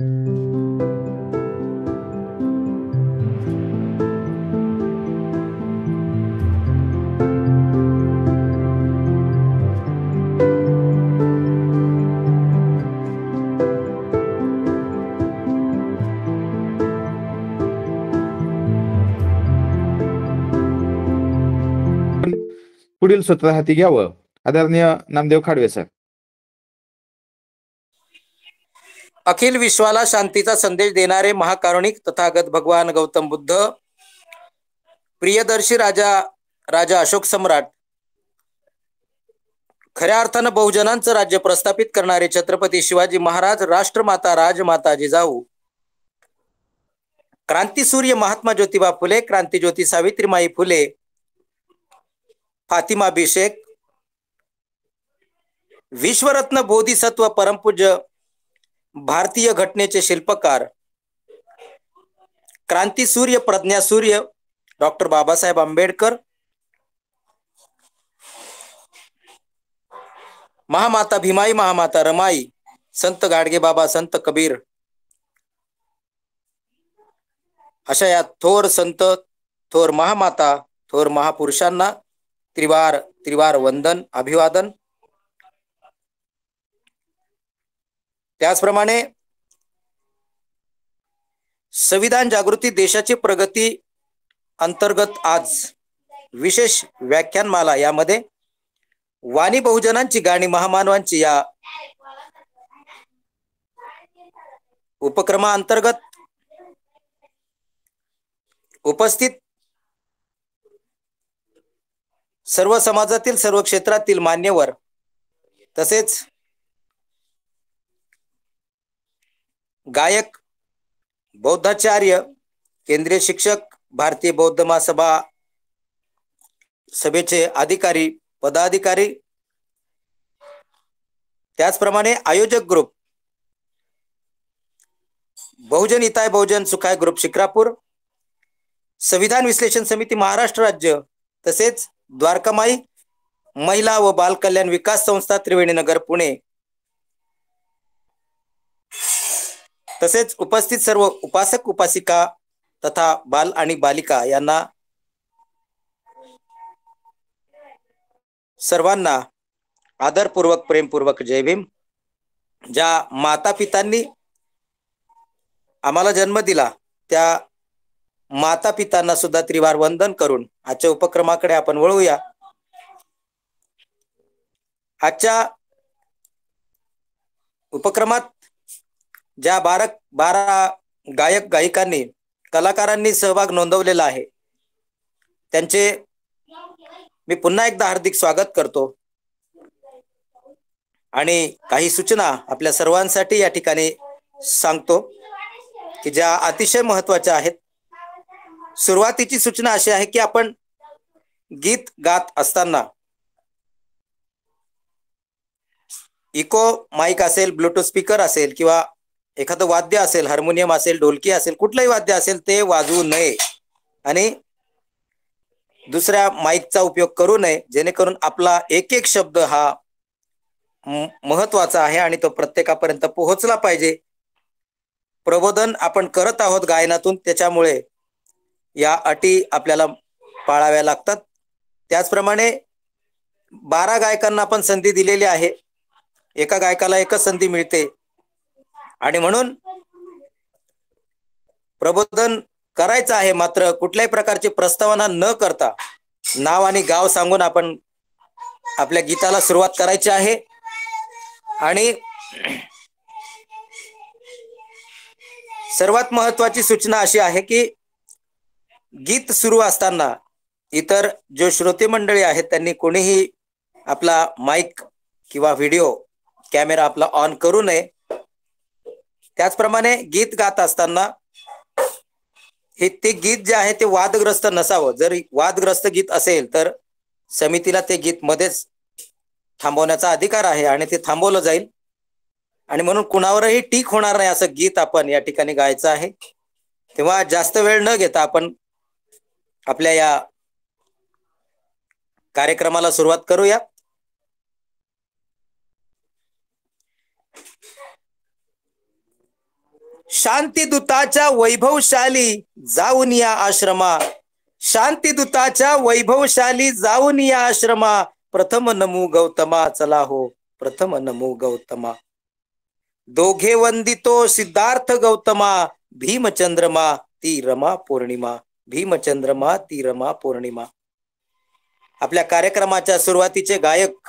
पुढील सूत्र हाती घ्यावं. आदरणीय नामदेव खाडवे सर. अखिल विश्वाला शांतीचा संदेश देणारे महाकारुणिक तथागत भगवान गौतम बुद्ध, प्रियदर्शी राजा अशोक सम्राट, खऱ्या अर्थानं बहुजनांचं राज्य प्रस्थापित करणारे छत्रपती शिवाजी महाराज, राष्ट्रमाता राजमाता जिजाऊ, क्रांतीसूर्य महात्मा ज्योतिबा फुले, क्रांतीज्योती सावित्रीमाई फुले, फातिमा बिशेख, विश्वरत्न बोधिसत्व परमपूज्य भारतीय घटनेचे शिल्पकार, क्रांतीसूर्य प्रज्ञासूर्य डॉक्टर बाबासाहेब आंबेडकर, महामाता भीमाई, महामाता रमाई, संत गाडगे बाबा, संत कबीर, अशा या थोर संत, थोर महामाता, थोर महापुरुषांना त्रिवार वंदन, अभिवादन. त्याचप्रमाणे संविधान जागृती देशाची प्रगती अंतर्गत आज विशेष व्याख्यानमाला, यामध्ये वाणी बहुजनांची गाणी महामानवांची या उपक्रमाअंतर्गत उपस्थित सर्व समाजातील सर्व क्षेत्रातील मान्यवर, तसेच गायक, बौद्धाचार्य, केंद्रीय शिक्षक, भारतीय बौद्ध महासभा सभेचे अधिकारी, पदाधिकारी, त्याचप्रमाणे आयोजक ग्रुप, बहुजन हिताय बहुजन सुखाय ग्रुप शिक्रापूर, संविधान विश्लेषण समिती महाराष्ट्र राज्य, तसेच द्वारकामाई महिला व बाल कल्याण विकास संस्था त्रिवेणीनगर पुणे, तसेच उपस्थित सर्व उपासक उपासिका तथा बाल आणि बालिका यांना सर्वांना आदरपूर्वक प्रेमपूर्वक जय भीम. ज्या माता पितांनी आम्हाला जन्म दिला त्या माता पितांना सुद्धा त्रिवार वंदन करून आजच्या उपक्रमाकडे आपण वळूया. आजच्या उपक्रमात ज्या 12 गायक गायिकांनी कलाकारांनी सहभाग नोंदवलेला आहे त्यांचे मी पुन्हा एकदा हार्दिक स्वागत करतो आणि काही सूचना आपल्या सर्वांसाठी या ठिकाणी सांगतो की ज्या अतिशय महत्त्वाच्या आहेत. सुरुवातीची सूचना अशी आहे की आपण गीत गात असताना इको माईक असेल, ब्लूटूथ स्पीकर असेल किंवा एखादं वाद्य असेल, हार्मोनियम असेल, ढोलकी असेल, कुठलंही वाद्य असेल ते वाजवू नये आणि दुसऱ्या माईकचा उपयोग करू नये, जेणेकरून आपला एक एक शब्द हा महत्वाचा आहे आणि तो प्रत्येकापर्यंत पोहोचला पाहिजे. प्रबोधन आपण करत आहोत गायनातून, त्याच्यामुळे या अटी आपल्याला पाळाव्या लागतात. त्याचप्रमाणे 12 गायकांना आपण संधी दिलेली आहे. एका गायकाला एकच संधी मिळते आणि म्हणून प्रबोधन करायचं आहे, मात्र कुठल्याही प्रकारची प्रस्तावना न करता नाव आणि गाव सांगून आपण आपल्या गीताला सुरुवात करायची आहे. आणि सर्वात महत्वाची सूचना अशी आहे की गीत सुरू असताना इतर जो श्रोते मंडळी आहेत त्यांनी कोणीही आपला माईक किंवा व्हिडिओ कॅमेरा आपला ऑन करू नये. त्याचप्रमाणे गीत गात असताना ते गीत जे आहे ते वादग्रस्त नसावं. जर वादग्रस्त गीत असेल तर समितीला ते गीत मध्येच थांबवण्याचा अधिकार आहे आणि ते थांबवलं जाईल आणि म्हणून कुणावरही टीक होणार नाही असं गीत आपण या ठिकाणी गायचं आहे. तेव्हा जास्त वेळ न घेता आपण आपल्या या कार्यक्रमाला सुरुवात करूया. शांतीदूताच्या वैभवशाली जाऊन या आश्रमा, शांतीदूताच्या वैभवशाली जाऊन या आश्रमा, प्रथम नमो गौतमा, चला हो प्रथम नमो गौतमा. दोघे वंदितो सिद्धार्थ गौतमा, भीमचंद्रमा ती रमा पौर्णिमा, भीमचंद्रमा ती रमा पौर्णिमा. आपल्या कार्यक्रमाच्या सुरुवातीचे गायक,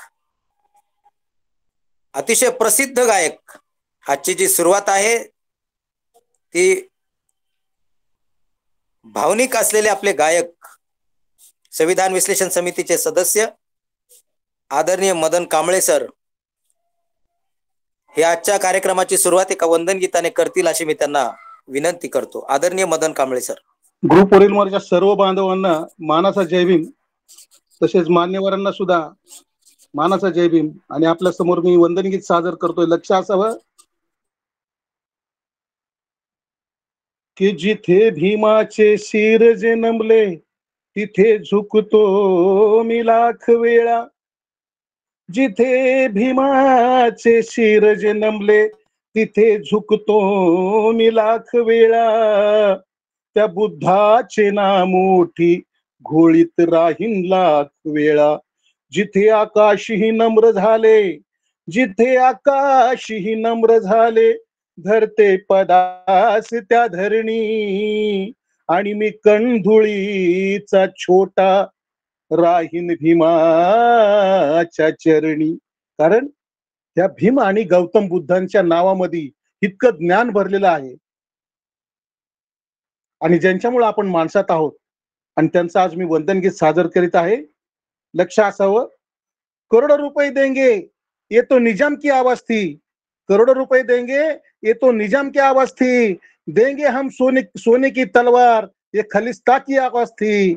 अतिशय प्रसिद्ध गायक, आजची जी सुरुवात आहे ती भावनिक असलेले आपले गायक, संविधान विश्लेषण समितीचे सदस्य आदरणीय मदन कांबळे सर हे आजच्या कार्यक्रमाची सुरुवात एका वंदन गीताने करतील अशी मी त्यांना विनंती करतो. आदरणीय मदन कांबळे सर. ग्रुपवरील सर्व बांधवांना मानाचा जय भीम, तसेच मान्यवरांना सुद्धा मानाचा जय भीम. आणि आपल्या समोर मी वंदन गीत सादर करतोय. लक्ष असावं की जिथे भीमाचे शिर जे नमले, तिथे झुकतो मी लाख वेळा. जिथे भीमाचे शिर जे नमले, तिथे झुकतो मी लाख वेळा. त्या बुद्धाचे नाम मोठी घोळीत राहीन लाख वेळा. जिथे आकाशही नम्र झाले, जिथे आकाशही नम्र झाले, धरते पदास त्या धरणी. आणि मी कणधुळीचा छोटा राहीन भीमाच्या चरणी. कारण त्या भीम आणि गौतम बुद्धांच्या नावामध्ये इतकं ज्ञान भरलेलं आहे आणि ज्यांच्यामुळे आपण माणसात आहोत. आणि त्यांचं आज मी वंदन गीत सादर करीत आहे. लक्ष असावं, करोडो रुपये देंगे ये तो निजाम की आवाज थी, करोड़ों रुपए देंगे ये तो निजाम की आवाज थी, देंगे हम सोने की तलवार ये खलिस्ता की आवाज थी,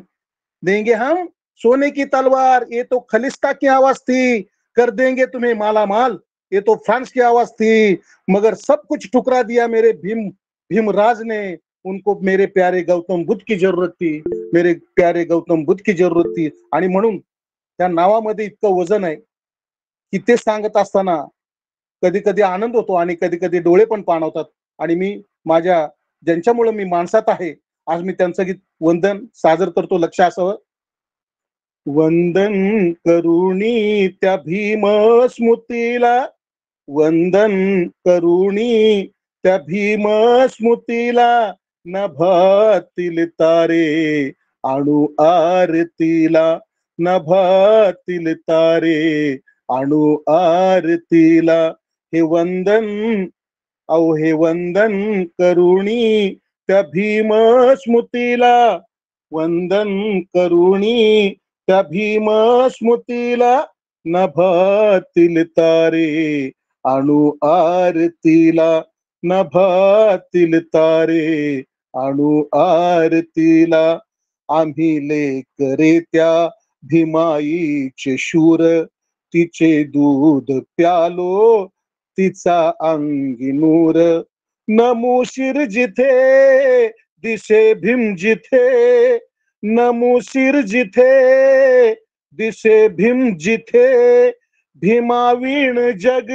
देंगे हम सोने की तलवार ये तो खलिस्ता की आवाज थी, कर देंगे तुम्हें माला माल ये तो फ्रांस की आवाज थी, मगर सब कुछ ठुकरा दिया मेरे भीमराज ने, उनको मेरे प्यारे गौतम बुद्ध की जरूरत थी, मेरे प्यारे गौतम बुद्ध की जरूरत थी. आणि म्हणून त्या नावामध्ये इतकं वजन आहे की ते सांगत असताना कधी कधी आनंद होतो आणि कधी कधी डोळे पण पाणवतात. आणि मी माझ्या ज्यांच्यामुळे मी माणसात आहे, आज मी त्यांचं गीत वंदन सादर करतो. लक्ष असावं, वंदन करुणी त्या भीम स्मृतीला, वंदन करुणी त्या भीम स्मृतीला, नभातील तारे आणू आरतीला, नभातील तारे आणू आरतीला. हे वंदन हे वंदन करुणी त्या भीम स्मृतीला, वंदन करुणी त्या भीम स्मृतीला, नभातील तारे आणू आरतीला, नभातील तारे आणू आरतीला. आम्ही लेकरे त्या भीमाईचे शूर, तिचे दूध प्यालो तिचा अंगी नूर. नमुशीर जिथे दिसे भीम जिथे, नमुशीर जिथे दिसे भीम जिथे, भीमावीण जग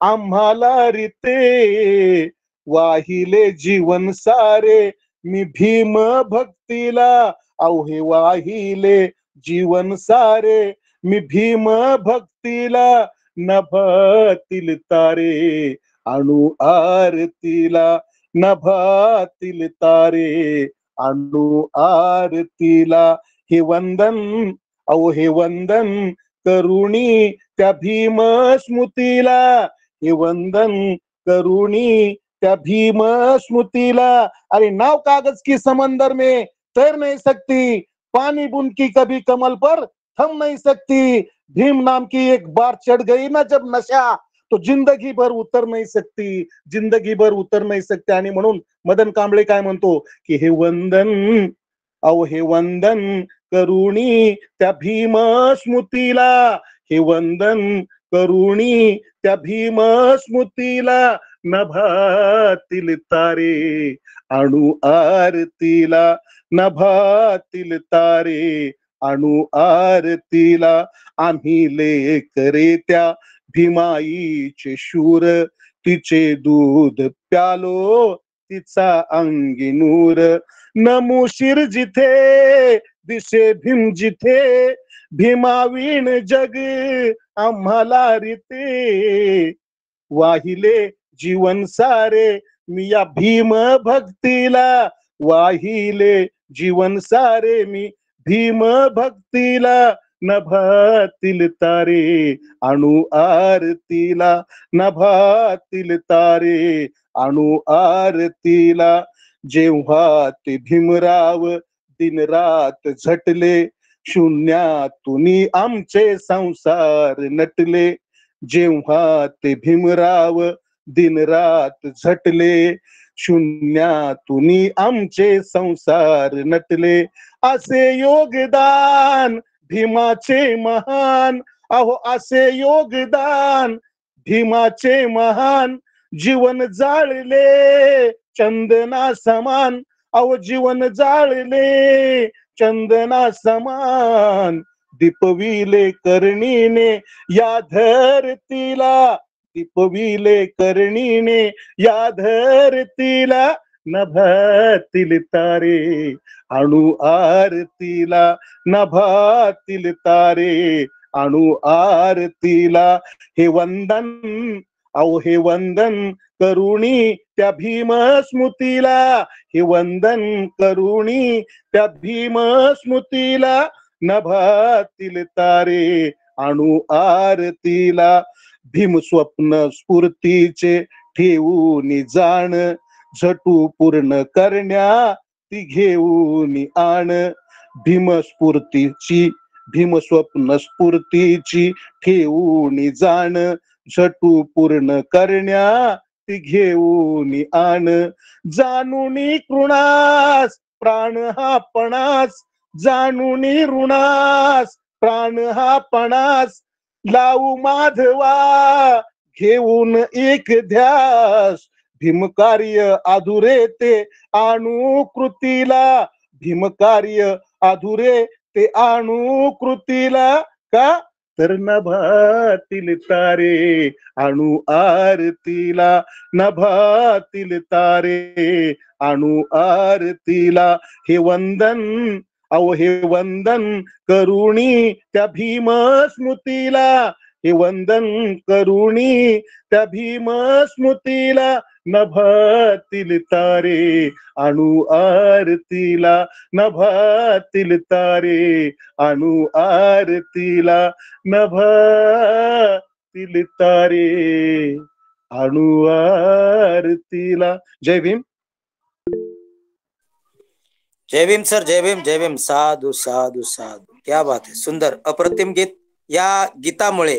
आम्हाला रीते, वाहिले जीवन सारे मी भीम भक्तीला, अवहे वाहिले जीवन सारे मी भीम भक्तीला, नभातील तारे आणू आरतीला, नभातील तारे आणू आरतीला. हे वंदन हे वंदन करुणी त्या भीम स्मृतीला, हे वंदन करुणी त्या भीम स्मृतीला. अरे नाव कागज की समंदर में तैर नहीं सकती, पानी बूंद की कभी कमल पर थम नहीं सकती, भीम नाम की एक बार चढ़ गई ना जब नशा, तो जिंदगी भर उतर नहीं सकती, जिंदगी भर उतर नहीं सकते. आणि म्हणून मदन कांबळे काय म्हणतो की हे वंदन हे वंदन करुणी त्या भीम स्मृतीला, हे वंदन करुणी त्या भीम स्मृतीला, नभातील तारे आणू आरतीला, नभातील तारे आणू आरतीला. आम्ही लेकरे त्या भीमाईचे शूर, तिचे दूध प्यालो तिचा अंगी नूर. नमुशीर जिथे दिसे भीम जिथे, भीमावीण जग आम्हाला रीते. वाहिले जीवन सारे मी या भीम भक्तीला, वाहिले जीवन सारे मी भीम भक्तीला. नभातील तारे अणु आरतीला, नभातील तारे अणु आरतीला. जेव्हा ते भीमराव दिनरात झटले, शून्यातून आमचे संसार नटले. जेव्हा ते भीमराव दिनरात झटले, शून्यातून आमचे संसार नटले. असे योगदान भीमाचे महान, अहो असे योगदान भीमाचे महान. जीवन जाळले चंदना समान, अहो जीवन जाळले चंदना समान. दीपविले कर्णीने या धरतीला, दीपविले कर्णीने या धरतीला. नभातील तारे अणु आरतीला, नभातील तारे अणु आरतीला. हे वंदन अहो हे वंदन करुणी त्या भीम स्मृतीला, हे वंदन करुणी त्या भीम स्मृतीला. नभातील तारे अणु आरतीला. भीम स्वप्न स्फूर्तीचे ठेवून जाण, झटू पूर्ण करण्या ती घेऊन आण. भीम स्फूर्तीची भीम स्वप्न स्फूर्तीची ठेवून जाण, झटू पूर्ण करण्या ती घेऊन आण. जाणून कृणास प्राण हा पणास, जाणून ऋणास प्राण हा पणास. लावू माधवा घेऊन एक ध्यास, भीमकार्य अधुरे ते आणू कृतीला. भीमकार्य अधुरे ते आणू कृतीला. का तर नभातील तारे अणु आरतीला, नभातील तारे अणु आरतीला. हे वंदन अहो हे वंदन करुणी त्या भीम स्मृतीला, हे वंदन करुणी त्या भीम स्मृतीला. नभातील तारे अणु आरतीला, नभातील तारे अणु आरतीला. नभातील तारे अणु आरतीला. जय भीम. जय भीम सर, जय भीम, जय भीम. साधू साधू साधू, क्या बात है. सुंदर अप्रतिम गीत. या गीतामुळे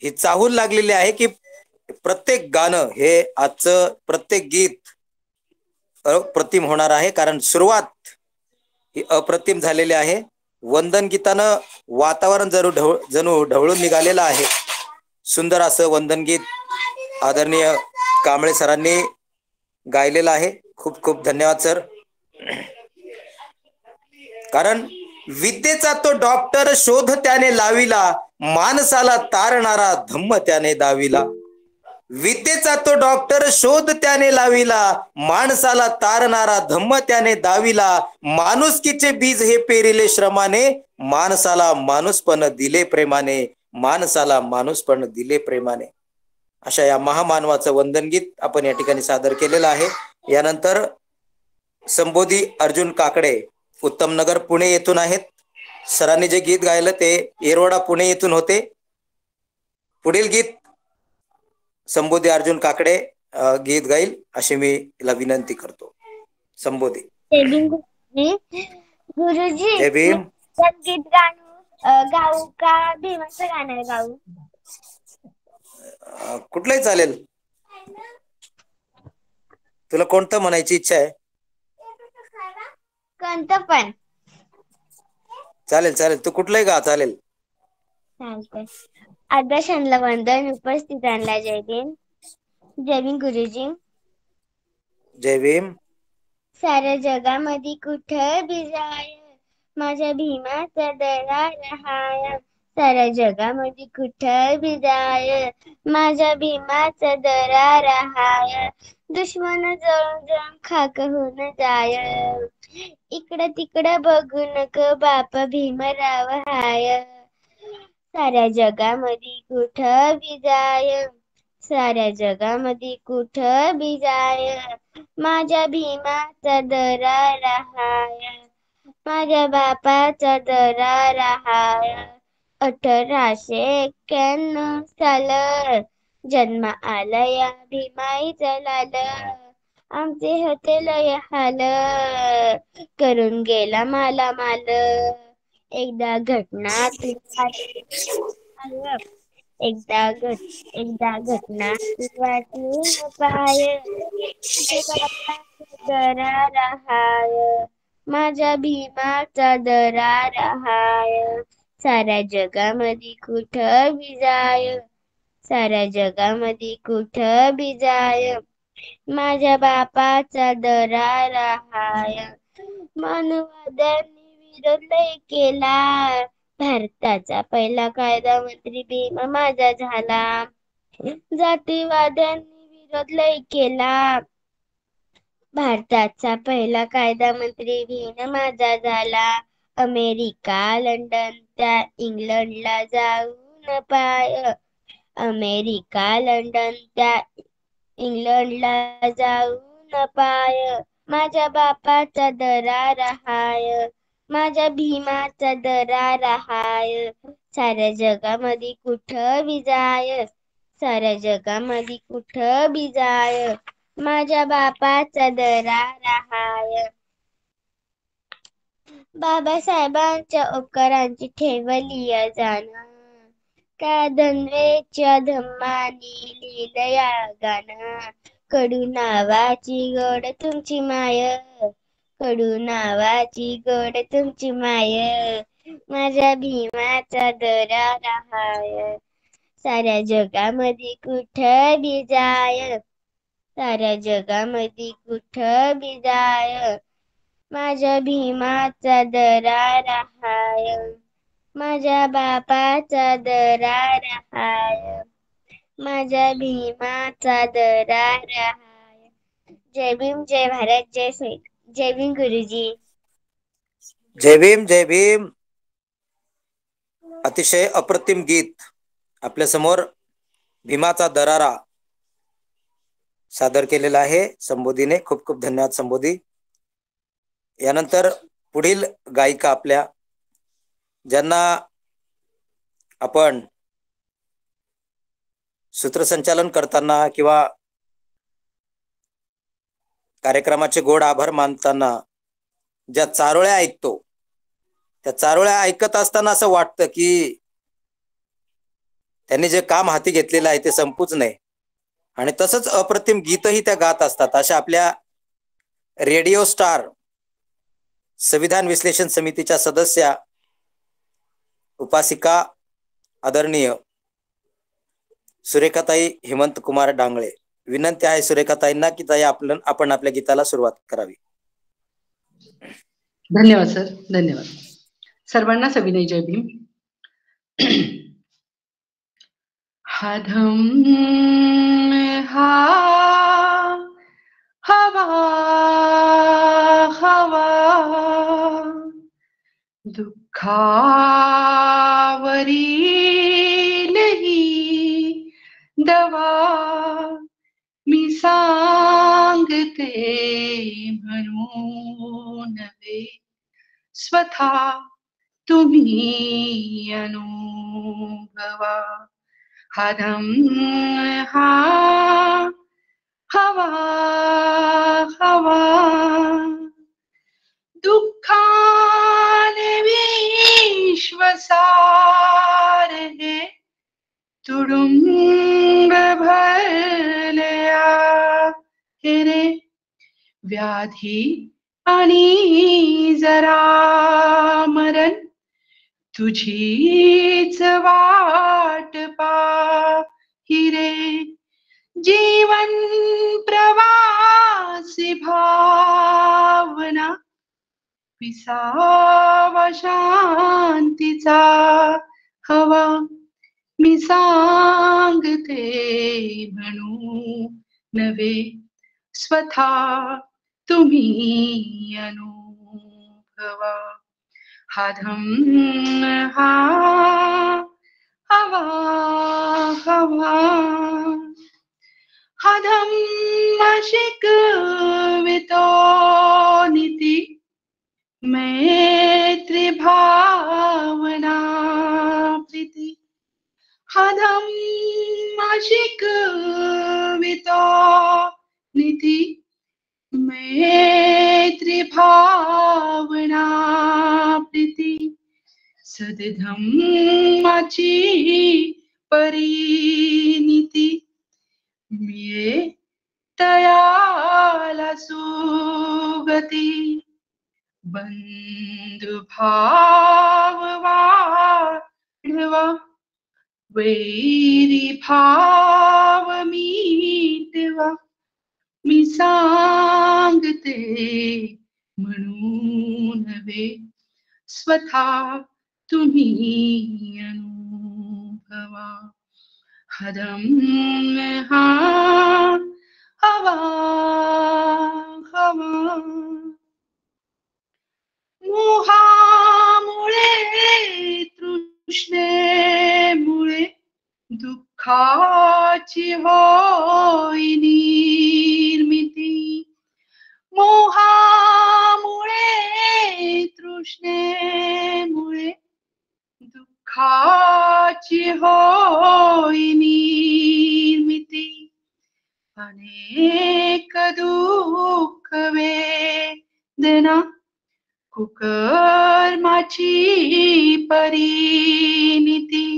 ही चाहूल लागलेली आहे की प्रत्येक गाणं हे आजचं प्रत्येक गीत अप्रतिम होणार आहे, कारण सुरुवात ही अप्रतिम झालेली आहे. वंदन गीतानं वातावरण जणू ढवळून निघालेलं आहे. सुंदर असं वंदन गीत आदरणीय कांबळे सरांनी गायलेलं आहे. खूप खूप धन्यवाद सर. कारण विद्येचा तो डॉक्टर शोध त्याने लाविला, माणसाला तारणारा धम्म त्याने दाविला. विद्येचा तो डॉक्टर शोध त्याने लाविला, माणसाला तारणारा धम्म त्याने दाविला. माणुसकीचे बीज हे पेरिले श्रमाने, माणसाला माणूसपण दिले प्रेमाने, माणसाला माणूसपण दिले प्रेमाने. अशा या महामानवाचं वंदन गीत आपण या ठिकाणी सादर केलेलं आहे. यानंतर संबोधी अर्जुन काकडे उत्तमनगर पुणे येथून आहेत. सरांनी जे गीत गायलं ते येरवडा पुणे येथून होते. पुढील गीत संबोधी अर्जुन काकडे गीत गाईल अशी मी तिला विनंती करतो. संबोधी. गुरुजी जय भीम. गीत गाऊ का भीमाचं गाणं गाऊ? कुठलंही चालेल, तुला कोणतं म्हणायची इच्छा आहे? कोणतं पण चालेल चालेल, तू कुठलंही गा चालेल. चालतंय. आदर्शांना वंदन, उपस्थितांना जय भीम. जय भीम गुरुजी. जय भीम. साऱ्या जगामध्ये कुठं बी जाय, माझ्या भीमाचा दरा रहाया. साऱ्या जगामध्ये कुठं बी जाय, माझ्या भीमाचा दरारा हाय. दुश्मन जळून जळून खाक होऊन जाय, इकडं तिकडं बघू नको बापा भीमराव हाय. साऱ्या जगामध्ये कुठं बी जाय, साऱ्या जगामध्ये कुठं बी जाय, माझ्या भीमाचा दरारा हाय. माझ्या बापाचा दरारा हाय. 1891 साल जन्म आला या भीमाईचा लाल, आमचे होते लय हाल, करून गेला माला माल. एकदा घटना तू एकदा घटना तू वाचून पाय, तुझे बापाचा दरारा हाय. माझ्या भीमाचा दरारा हाय. साऱ्या जगामध्ये कुठं बी जाय, साऱ्या जगामध्ये कुठं बी जाय, माझ्या बापाचा दरारा हाय. मानवाद्यांनी विरोध लय केला, भारताचा पहिला कायदा मंत्री भीम माझा झाला. जातीवाद्यांनी विरोध लय केला, भारताचा पहिला कायदा मंत्री भीम माझा झाला. अमेरिका लंडन त्या इंग्लंडला जाऊन पाय, अमेरिका लंडन त्या इंग्लंडला जाऊन पाय, माझ्या बापाचा दरारा हाय. माझ्या भीमाचा दरारा हाय. साऱ्या जगामध्ये कुठं बी जाय, साऱ्या जगामध्ये कुठं बी जाय, माझ्या बापाचा दरारा हाय. बाबासाहेबांच्या उपकारांची ठेवली जाण, त्या धनवेच्या धम्मानी लिहिलया गाणं. कडू नावाची गोड तुमची माय, कडू नावाची गोड तुमची माय, माझ्या भीमाचा दरारा हाय. साऱ्या जगामध्ये कुठं बी जाय, साऱ्या जगामध्ये कुठं बी जाय, माझ्या भीमाचा दरारा हाय. माझ्या बापाचा दरारा हाय. माझ्या भीमाचा दरारा हाय. जय भीम, जय भारत, जय सैनिक. जय भीम गुरुजी. जय भीम, जय भीम. अतिशय अप्रतिम गीत आपल्या समोर भीमाचा दरारा सादर केलेला आहे संबोधीने. खूप खूप धन्यवाद संबोधी. यानंतर पुढील गायिका आपल्या, ज्यांना आपण सूत्रसंचालन करताना किंवा कार्यक्रमाचे गोड आभार मानताना ज्या चारोळ्या ऐकतो, त्या चारोळ्या ऐकत असताना असं वाटतं की त्यांनी जे काम हाती घेतलेलं आहे ते संपूच नये, आणि तसंच अप्रतिम गीतही त्या गात असतात. अशा आपल्या रेडिओ स्टार संविधान विश्लेषण समितीच्या सदस्या उपासिका आदरणीय सुरेखाताई हेमंत कुमार डांगळे. विनंती आहे सुरेखाताईंना की ताई आपण आपल्या गीताला सुरुवात करावी. धन्यवाद सर, धन्यवाद. सर्वांना सविनय जय भीम. हा धम्म हा हवा हवा, दुःखावरील ही दवा, मी सांगते म्हणून नव्हे, स्वतः तुम्ही अनुभवा. हा धम्म हा हवा हवा, दुःखाने विश्वसार हे तुडुंब भरल्या हे रे, व्याधी आणि जरा मरण तुझीच वाट पाहिरे, जीवन प्रवासी भावना विसावा शांतीचा हवा मी सांगते म्हणू नव्हे, स्वतः तुम्ही अनुभवा. हा धम्म हा हवा हवा, हा धम्म शिकवितो नीती, मैत्री भावना प्रीती. हा धम्म शिकवितो नीती, मैत्री भावना प्रीती. सद्धम्माची परिणीती, मिळे तयाला सुगती. बंधुभाव वाढवा, वैरी भाव मिटवा. मी सांगते म्हणू नव्हे, स्वतः तुम्ही अनुभवा. हा धम्म हा हवा हवा. मोहामुळे तृष्णेमुळे दुःखाची होई निर्मिती. मोहामुळे तृष्णेमुळे दुःखाची होई निर्मिती. अनेक दुःख वेदना कुकर्माची परिणीती.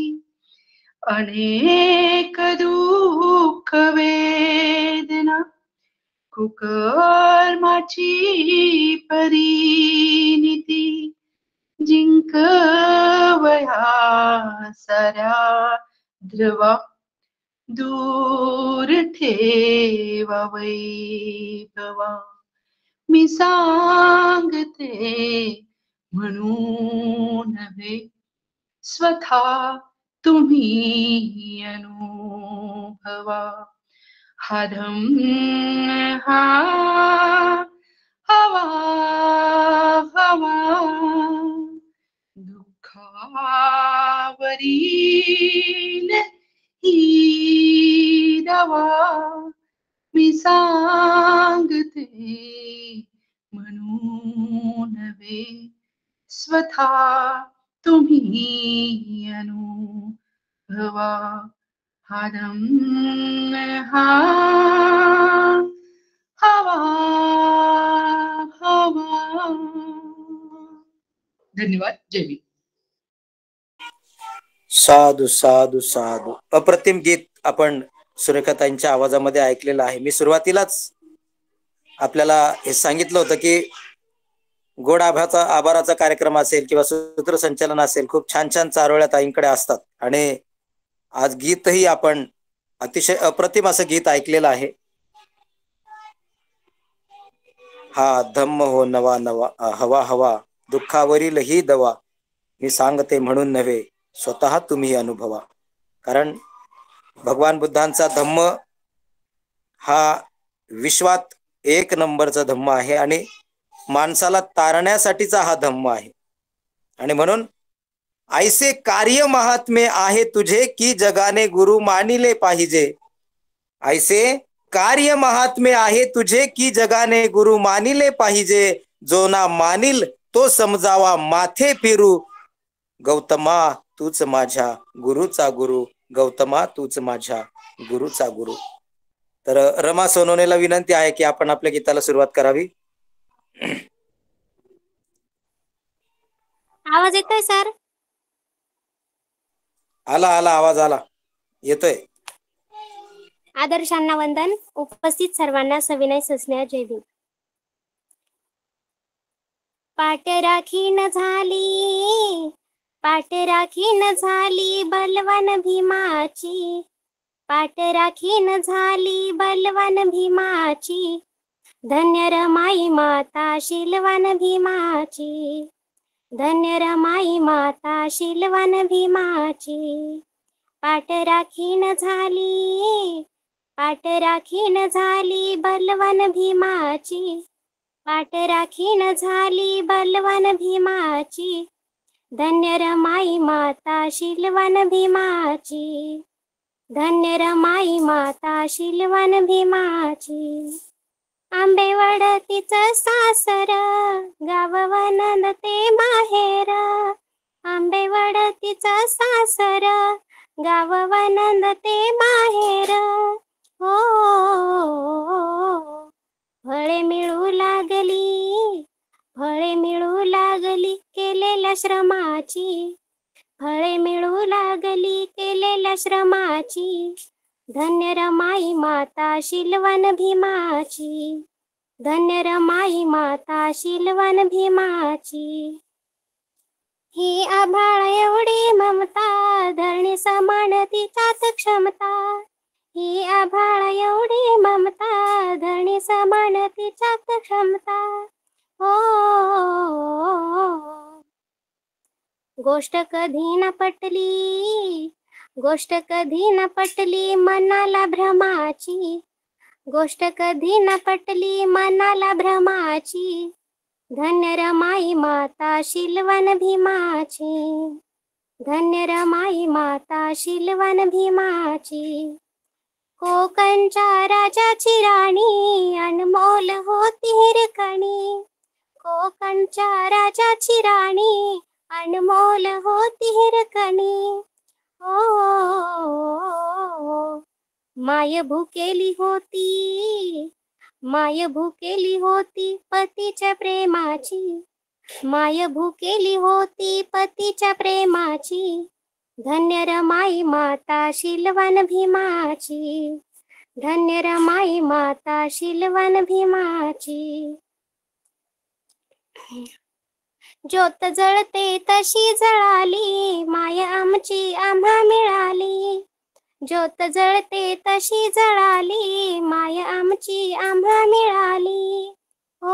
अनेक दुःख वेदना कुकर्माची परिणीती. जिंकवया साऱ्या ध्रुवा, दूर ठेवा वैभवा. मी सांगते म्हणू नव्हे, स्वतः तुम्ही अनुभवा. हा धम्म हा हवा हवा. दुःखावरील ही दवा, मी सांगते म्हणू नव्हे, स्वतः तुम्ही अनुभवा. हा धम्म हा हवा हवा. धन्यवाद. जय भीम. साधू साधू साधू. अप्रतिम गीत आपण सुरेखाताईंच्या आवाजामध्ये ऐकलेलं आहे. मी सुरुवातीलाच आपल्याला हे सांगितलं होतं की गोड आभाराचा कार्यक्रम असेल किंवा सूत्रसंचालन असेल, खूप छान छान चारोळ्या ताईंकडे असतात. आणि आज गीतही आपण अतिशय अप्रतिम असं गीत ऐकलेलं आहे. हा धम्म हो नवा नवा हवा हवा, दुःखावरील ही दवा, मी सांगते म्हणून नव्हे, स्वतः तुम्ही अनुभवा. कारण भगवान बुद्धांचा धम्म हा विश्वात एक नंबरचा धम्म आहे आणि माणसाला तारण्यासाठीचा हा धम्म आहे. आणि म्हणून ऐसे कार्य महात्मे आहे तुझे की जगाने गुरु मानिले पाहिजे. ऐसे कार्य महात्मे आहे तुझे की जगाने गुरु मानिले पाहिजे. जो ना मानिल तो समजावा माथे फिरू. गौतमा तूच माझ्या गुरुचा गुरु, गौतमा तूच माझ्या गुरुचा गुरु. तर रमा सोनवणेला विनंती आहे की आपण आपल्या गीताला सुरुवात करावी. आवाज येतोय सर? आला आला आवाज आला, येतोय. आदर्शांना वंदन. उपस्थित सर्वांना सविनय सस्नेह जय भीम. पाठराखीन झाली बलवान भीमाची. पाठराखीन झाली बलवान भीमाची. धन्य रमाई माता शीलवान भीमाची. धन्य रमाई माता शीलवान भीमाची. पाठ राखीन झाली, पाठ राखीन झाली बलवान भीमाची. पाठ राखीन झाली बलवान भीमाची. धन्य रमाई माता शीलवान भीमाची. धन्य रमाई माता शीलवान भीमाची. आंबेवड तिचं सासर, गाव वनंद ते माहेर. आंबेवड तिचं सासर, गाव वनंद ते माहेर. हो फळे मिळू लागली, फळे मिळू लागली केलेल्या श्रमाची. फळे मिळू लागली केलेल्या श्रमाची. धन्य रमाई माता शीलवान भीमाची. धन्य रमाई माता शीलवान भीमाची. ही आभाळ एवढी ममता, धरणी समान तिच्यात क्षमता. ही आभाळ एवढी ममता, धरणी समान तिच्यात क्षमता. हो गोष्ट कधी न पटली, गोष्ट कधी न पटली मनाला भ्रमाची. गोष्ट कधी न पटली मनाला भ्रमाची. धन्य रमाई माता शीलवान भीमाची. धन्य रमाई माता शीलवान भीमाची. कोकणच्या राजाची राणी, अनमोल होती हिरकणी. कोकणच्या राजाची राणी, अनमोल होती हिरकणी. हो माय भुकेली होती, माय भुकेली होती पतीच्या प्रेमाची. माय भुकेली होती पतीच्या प्रेमाची. धन्य रमाई माता शीलवान भीमाची. धन्य रमाई माता शीलवान भीमाची. ज्योत जळते तशी जळाली, माय आमची आम्हा मिळाली. ज्योत जळते तशी जळाली, माय आमची आम्हा मिळाली. हो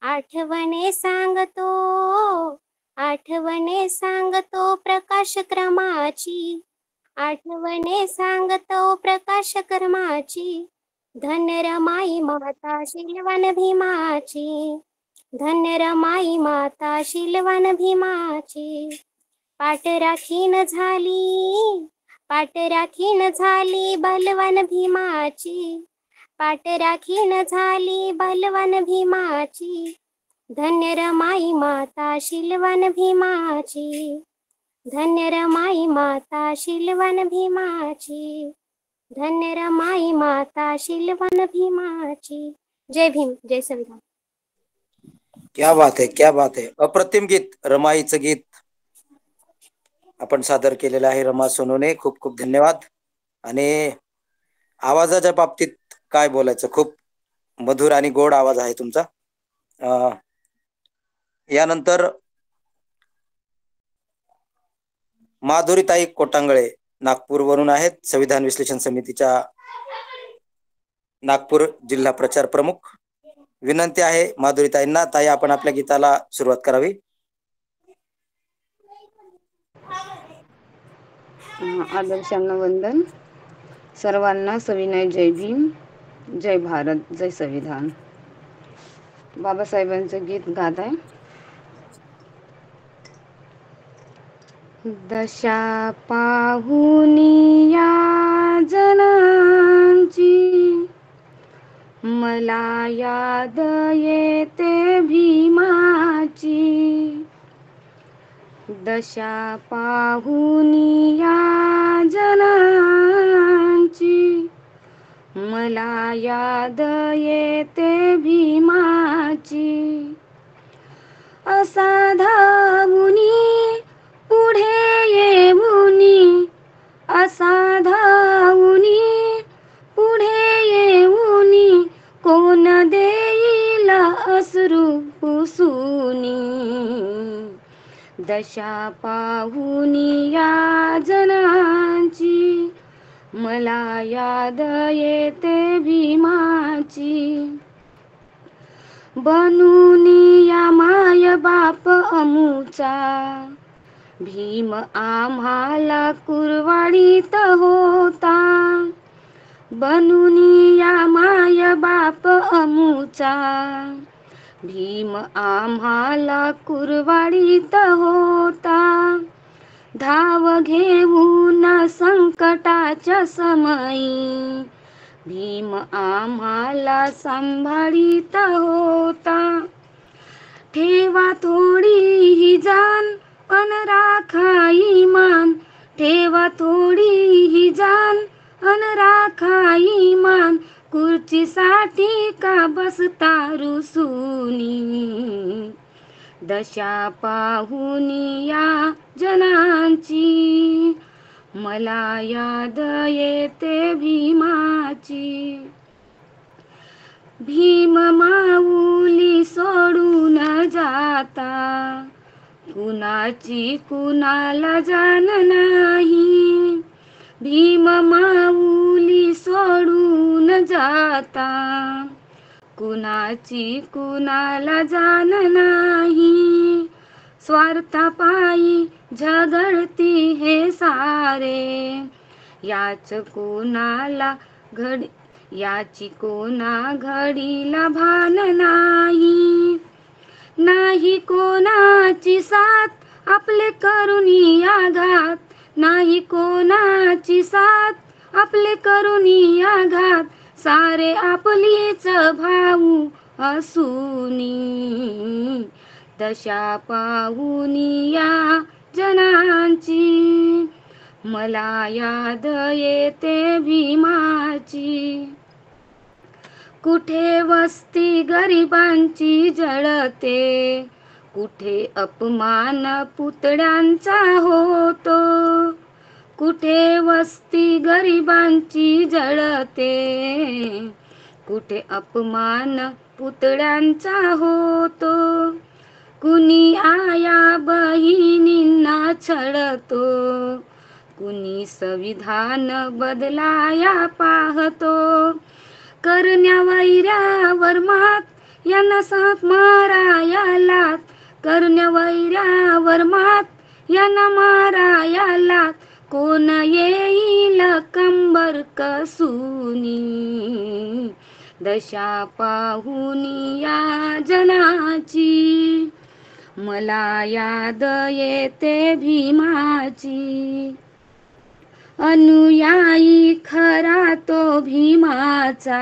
आठवणे सांगतो, आठवणे सांगतो प्रकाश क्रमाची. आठवणे सांगतो प्रकाश क्रमाची. धन्य रमाई माता शीलवान भीमाची. धन्य रमाई माता शीलवान भीमाची. पाठ राखीन झाली, पाठ राखीन झाली बलवान भीमाची. पाठ राखीन झाली बलवान भीमाची. धन्य रमाई माता शीलवान भीमाची. धन्य रमाई माता शीलवान भीमाची. धन्य रमाई माता शीलवान भीमाची. जय भीम, जय संविधान. क्या बात है, क्या बात है. अप्रतिम गीत, रमाईचं गीत आपण सादर केलेलं आहे रमा सोनूने. खूप खूप धन्यवाद. आणि आवाजाच्या बाबतीत काय बोलायचं, खूप मधुर आणि गोड आवाज आहे तुमचा. यानंतर माधुरीताई कोटांगळे नागपूरवरून आहेत, संविधान विश्लेषण समितीच्या नागपूर जिल्हा प्रचार प्रमुख. विनंती आहे माधुरीताईंना, ताई आपण आपल्या गीताला सुरुवात करावी. आदर्शांना वंदन. सर्वांना सविनय जय भीम, जय भारत, जय संविधान. बाबासाहेबांचं गीत गात आहे. दशा पाहुनी या जनांची, मला याद येते भीमाची. दशा पाहुनी या जनांची, मला याद येते भीमाची. असा धावुनी पुढे येऊनी, असा धावुनी पुढे येऊनी, कोण देईल अश्रू पुसुनी. दशा पाहुनी या जनांची, मला याद येते भीमाची. बनूनिया माय बाप अमुचा, भीम आम्हाला कुरवाडीत होता. बनूनिया माय बाप अमुचा, भीम आम्हाला कुरवाडीत होता. धाव घेऊन संकटाच्या समयी, भीम आम्हाला सांभाळीत होता. ठेवा थोडी ही जान अन राखा ईमान, ठेवा थोडी ही जान अन राखा ईमान. खुर्चीसाठी का बसता रुसूनी, दशा पाहुनी या जनांची. मला याद येते भीमाची. भीम माऊली सोडून जाता, कुणाची कुणाला जाण नाही. भीम माऊली सोडून जाता, कुणाची कुणाला जाण नाही. स्वार्थापायी झगडती हे सारे, याच कोणाला याची कोणा घडीला भान नाही. नाही कोणाची साथ आपले करुणी आघात, नाही कोणाची साथ आपले करुणी आघात. सारे आपलीच भाऊ असूनी, दशा पाहुनी या जनांची. मला याद येते भीमाची. कुठे वस्ती गरिबांची जळते, कुठे अपमान पुतळ्यांचा होतो. कुठे वस्ती गरिबांची जळते, कुठे अपमान पुतळ्यांचा होतो. कुणी आया बहिणींना छळतो, कुणी संविधान बदलाया पाहतो. करण्या वैऱ्यावर मात यांना साथ माराया लात, करण्या वैऱ्यावर मात यांना माराया लात. कोण येईल कंबर कसूनी, दशा पाहुनी या जनाची. मला याद येते भीमाची. अनुयायी खरा तो भीमाचा,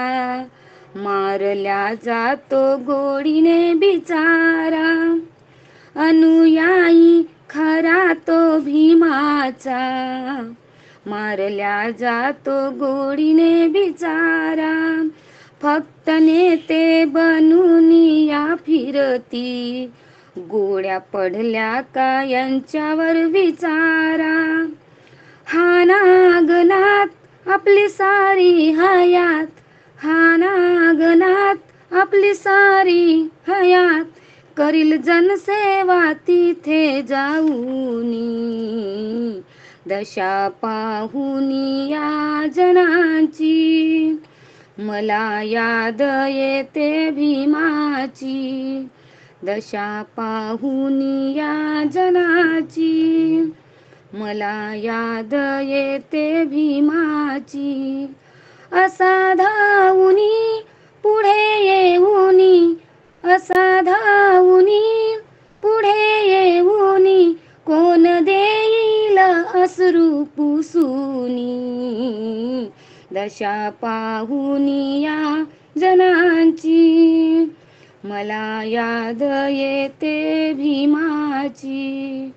मारल्या जातो गोडीने बिचारा. अनुयायी खरा तो भीमाचा, मारल्या जातो गोडीने बिचारा. फक्त नेते बनून या फिरती, गोळ्या पडल्या का यांच्यावर विचारा. हा नागनाथ आपली सारी हयात, हा नागनाथ आपली सारी हयात. करील जनसेवा तिथे जाऊनी, दशा पाहुनी या जनांची. मला याद येते भीमाची, दशा पाहुनी या जनाची. मला याद येते भीमाची. असा धावूनी पुढे येऊनी, असा धावूनी पुढे येऊनी. कोण देईल अश्रू पुसूनी, दशा पाहुनी या जनांची. मला याद येते भीमाची.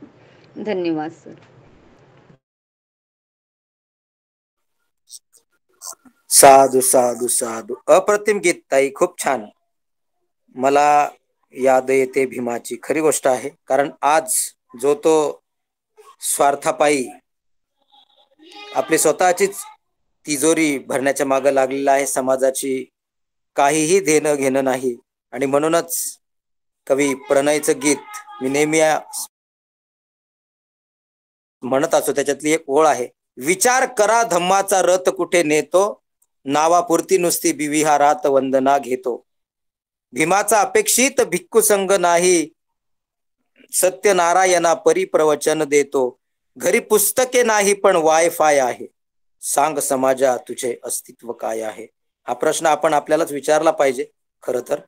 धन्यवाद सर. साधू साधू साधू. अप्रतिम गीत ताई, खूप छान. मला याद येते भीमाची. खरी गोष्ट आहे, कारण आज जो तो स्वार्थापायी आपली स्वतःचीच तिजोरी भरण्याच्या मागे लागलेला आहे, समाजाची काहीही देणं घेणं नाही. आणि म्हणूनच कवी प्रणयचं गीत मी नेहमी म्हणत असतो, त्याच्यातली एक ओळ आहे. विचार करा धम्माचा रथ कुठे नेतो, नावापुरती नुसती बिविहारात वंदना घेतो. भीमाचा अपेक्षित भिक्खू संघ नाही, सत्यनारायणा परिप्रवचन देतो, घरी पुस्तके नाही पण वायफाय आहे, सांग समाजा तुझे अस्तित्व काय आहे. हा प्रश्न आपण आपल्यालाच विचारला पाहिजे. खरं तर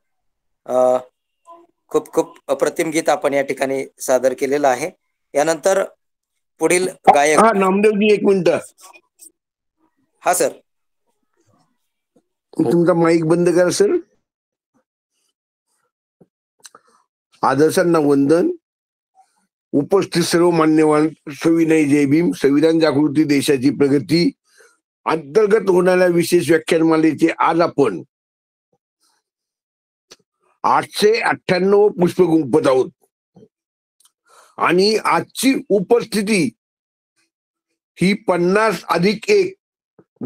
खूप खूप अप्रतिम गीत आपण या ठिकाणी सादर केलेलं आहे. यानंतर पुढील गायक. हा नामदेवजी, एक मिनिट. हा सर, तुमचा माईक बंद करा सर. आदर्शांना वंदन. उपस्थित सर्व मान्यवान, सविनय जय भीम. संविधान जागृती देशाची प्रगती अंतर्गत होणाऱ्या विशेष व्याख्यानमालेचे आज आपण 898 पुष्प गुंफत आहोत आणि आजची उपस्थिती ही 50+1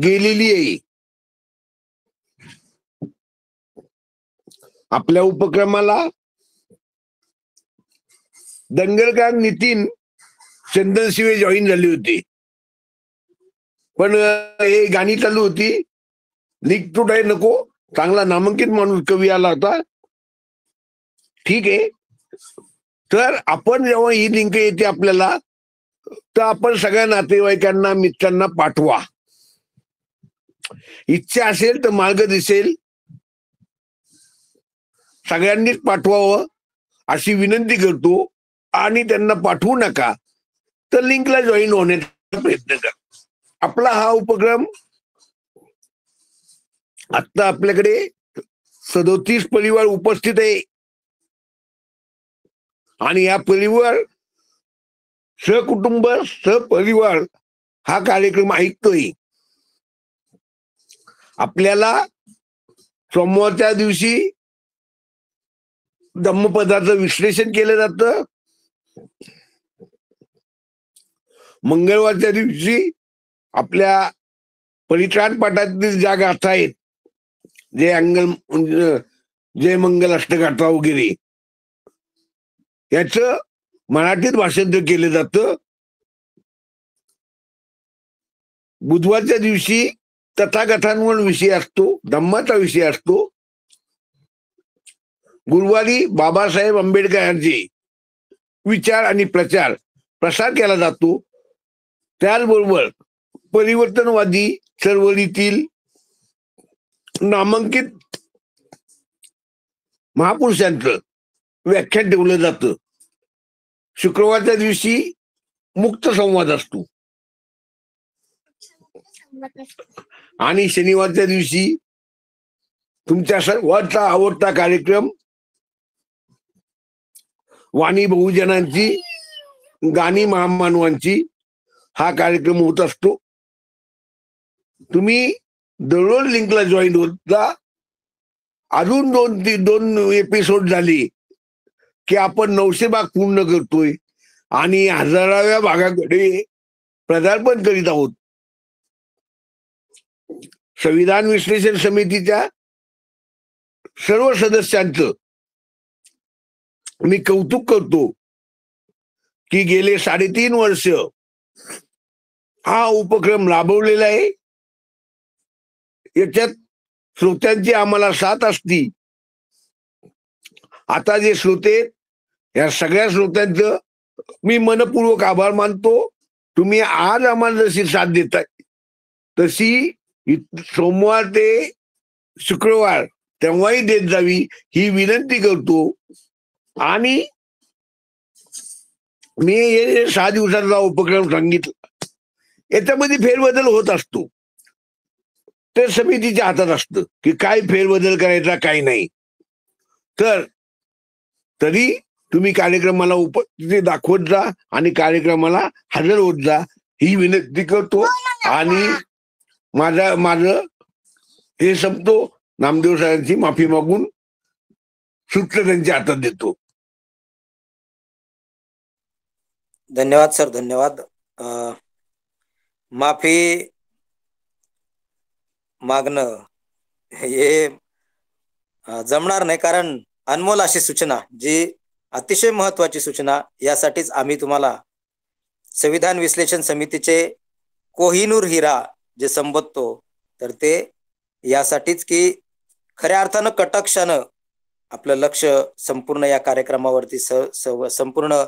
गेलेली आहे. आपल्या उपक्रमाला दंगलकार नितीन चंदनशिवे जॉईन झाली होती, पण हे गाणी चालू होती. लीक टू डाय नको, चांगला नामांकित माणूस कवी आला होता. ठीक आहे, तर आपण जेव्हा ही लिंक येते आपल्याला, तर आपण सगळ्या नातेवाईकांना, मित्रांना पाठवा. इच्छा असेल तर मार्ग दिसेल. सगळ्यांनीच पाठवावं अशी विनंती करतो. आणि त्यांना पाठवू नका तर लिंकला जॉईन होण्याचा प्रयत्न करा. आपला हा उपक्रम आता आपल्याकडे 37 परिवार उपस्थित आहे आणि या परिवार सहकुटुंब सहपरिवार हा कार्यक्रम ऐकतोय. आपल्याला सोमवारच्या दिवशी धम्मपदाचं विश्लेषण केलं जातं. मंगळवारच्या दिवशी आपल्या परित्राण पाठातील ज्या गाथा आहेत, जय मंगल अष्टगाथा वगैरे, याच मराठीत भाषांतर केलं जातं. बुधवारच्या दिवशी तथाकथांवर विषय असतो, धम्माचा विषय असतो. गुरुवारी बाबासाहेब आंबेडकरांचे विचार आणि प्रसार केला जातो. त्याचबरोबर परिवर्तनवादी चळवळीतील नामांकित महापुरुषांचं व्याख्यान ठेवलं जातं. शुक्रवारच्या दिवशी मुक्त संवाद असतो आणि शनिवारच्या दिवशी तुमच्या सर्वांचा आवडता कार्यक्रम वाणी बहुजनांची, गाणी महामानवांची, हा कार्यक्रम होत असतो. तुम्ही दररोज लिंकला जॉईन होत जा. अजून दोन एपिसोड झाले की आपण 900 भाग पूर्ण करतोय आणि 1000व्या भागाकडे पदार्पण करीत आहोत. संविधान विश्लेषण समितीच्या सर्व सदस्यांचं मी कौतुक करतो की गेले 3.5 वर्ष हा उपक्रम राबवलेला आहे. याच्यात श्रोत्यांची आम्हाला साथ असती. आता जे श्रोते, या सगळ्या श्रोत्यांचं मी मनपूर्वक आभार मानतो. तुम्ही आज आम्हाला जशी साथ देताय तशी सोमवार ते शुक्रवार तेव्हाही देत जावी ही विनंती करतो. आणि मी हे 6 दिवसांचा उपक्रम सांगितला, याच्यामध्ये फेरबदल होत असतो. ते समितीच्या हातात असतं की काय फेरबदल करायचा काय नाही. तरी तुम्ही कार्यक्रमाला उपस्थिती दाखवत जा आणि कार्यक्रमाला हजर होत जा ही विनंती करतो. आणि माझं हे संपतो. नामदेव साहेबांची माफी मागून सूत्र त्यांच्या हातात देतो. धन्यवाद सर, धन्यवाद. माफी मागणं हे जमणार नाही, कारण अनमोल अशी सूचना, जी अतिशय महत्वाची सूचना, यासाठीच आम्ही तुम्हाला संविधान विश्लेषण समितीचे कोहिनूर हिरा जे संबोधतो, तर ते यासाठीच की खऱ्या अर्थानं कटाक्षानं आपलं लक्ष संपूर्ण या कार्यक्रमावरती संपूर्ण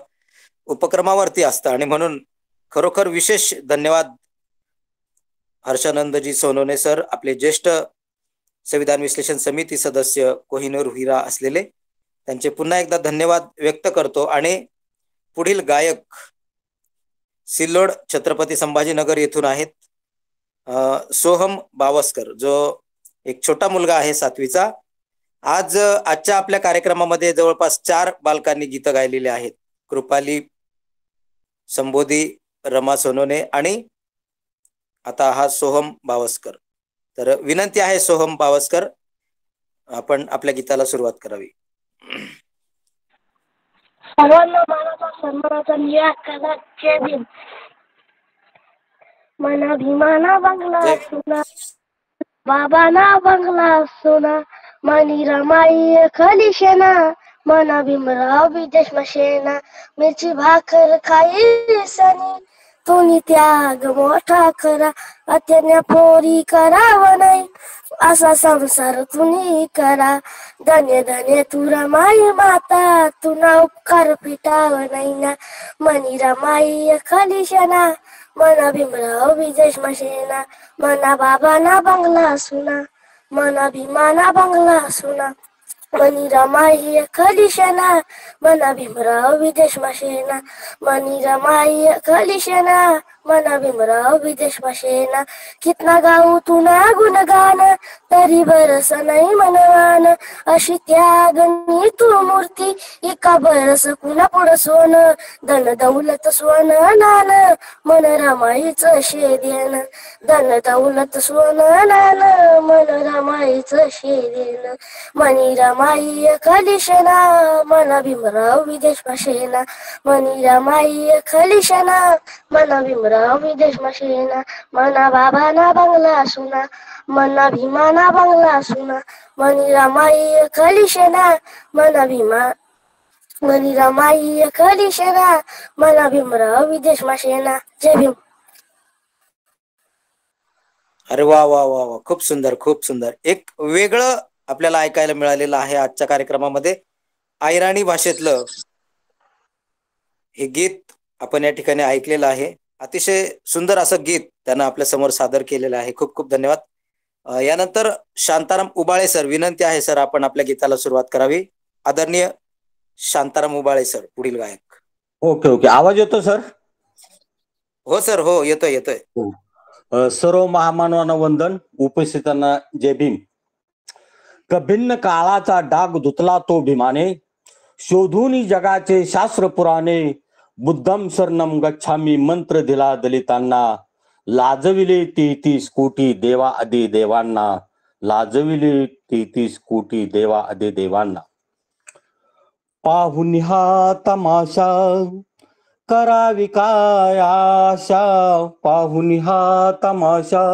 उपक्रमावरती असतं आणि म्हणून खरोखर विशेष धन्यवाद हर्षानंदजी सोनवणे सर, आपले ज्येष्ठ संविधान विश्लेषण समिती सदस्य कोहिनूर हिरा असलेले, त्यांचे पुन्हा एकदा धन्यवाद व्यक्त करतो. आणि पुढील गायक सिल्लोड छत्रपती संभाजीनगर येथून आहेत सोहम बावस्कर, जो एक छोटा मुलगा आहे 7वीचा. आजच्या आपल्या कार्यक्रमामध्ये जवळपास 4 बालकांनी गीतं गायलेली आहेत. कृपाली, संबोधी, रमा सोनवणे आणि आता हा सोहम बावस्कर. तर विनंती आहे सोहम बावस्कर, आपण आपल्या गीताला सुरुवात करावी. सर्वांना मानाचा सन्मानाचा निराकरणात जय भीम. मना भीमाना बंगला सुना, बाबाना बंगला सुना, मनी रमाई खलिशेना, मना भीमराव विदेश मशेना, मिरची भाकर खाई सनी, तुम्ही त्याग मोठा करा, अत्यन्य पोरी कराव नाही, असा संसार तुम्ही करा. धन्य धन्य तू रमाई माता, तुना उपकार फिटाव नाही ना, मनी रमाई खलिशना, मना भीमराव विदेश मशेना, मना बाबाना बंगला सुना, मना भीमाना बंगला सुना, मनी रमाई खलिशना, मना भीमराव विदेश मशेना, मनी रमाई खलिशना, मना भीमराव विदेश मशेना. कितना गाऊ तुना गुणगान, तरी बरस नाही मनवान, अशी त्यागनी तू मूर्ती, एका बरस कुणा पुढं सोन, धन दौलत सोन नान, मन रमाईच शेदेन, धन दौलत सोन नान, मन रमाईच शेदेन, मनी रमाई खलिशना, मना भीमराव विदेश मशेना, मनी रमाई खलिशना, मना भीमराव विदेश मशेना, मना बाबाना बंगला सुना, मना भीमाना बंगला सुना, मनी रमाई खलिशना, मना भीमा, मनी रमाई खलिशना, मना भीमराव विदेश मशेना. जय भीम. अरे वा वा वा वा, खूप सुंदर, खूप सुंदर. एक वेगळं आपल्याला ऐकायला मिळालेलं आहे आजच्या कार्यक्रमामध्ये. आयराणी भाषेतलं हे गीत आपण या ठिकाणी ऐकलेलं आहे. अतिशय सुंदर असं गीत त्यानं आपल्या समोर सादर केलेलं आहे. खूप खूप धन्यवाद. यानंतर शांताराम उबाळे सर, विनंती आहे सर, आपण आपल्या गीताला सुरुवात करावी. आदरणीय शांताराम उबाळे सर, पुढील गायक. ओके ओके, आवाज येतो सर? हो सर, हो येतोय येतोय. सर्व महामानवांना वंदन, उपस्थितांना जय भीम. भिन्न काळाचा डाग धुतला तो भीमाने, शोधून जगाचे शास्त्र पुराणे, बुद्धम शरणम गच्छामी मंत्र दिला दलितांना, लाजविले 33 कोटी देवा आदी देवांना, लाजविले 33 कोटी देवा आदी देवांना. पाहुन हा तमाशा करावी काय आशा, पाहुन हा तमाशा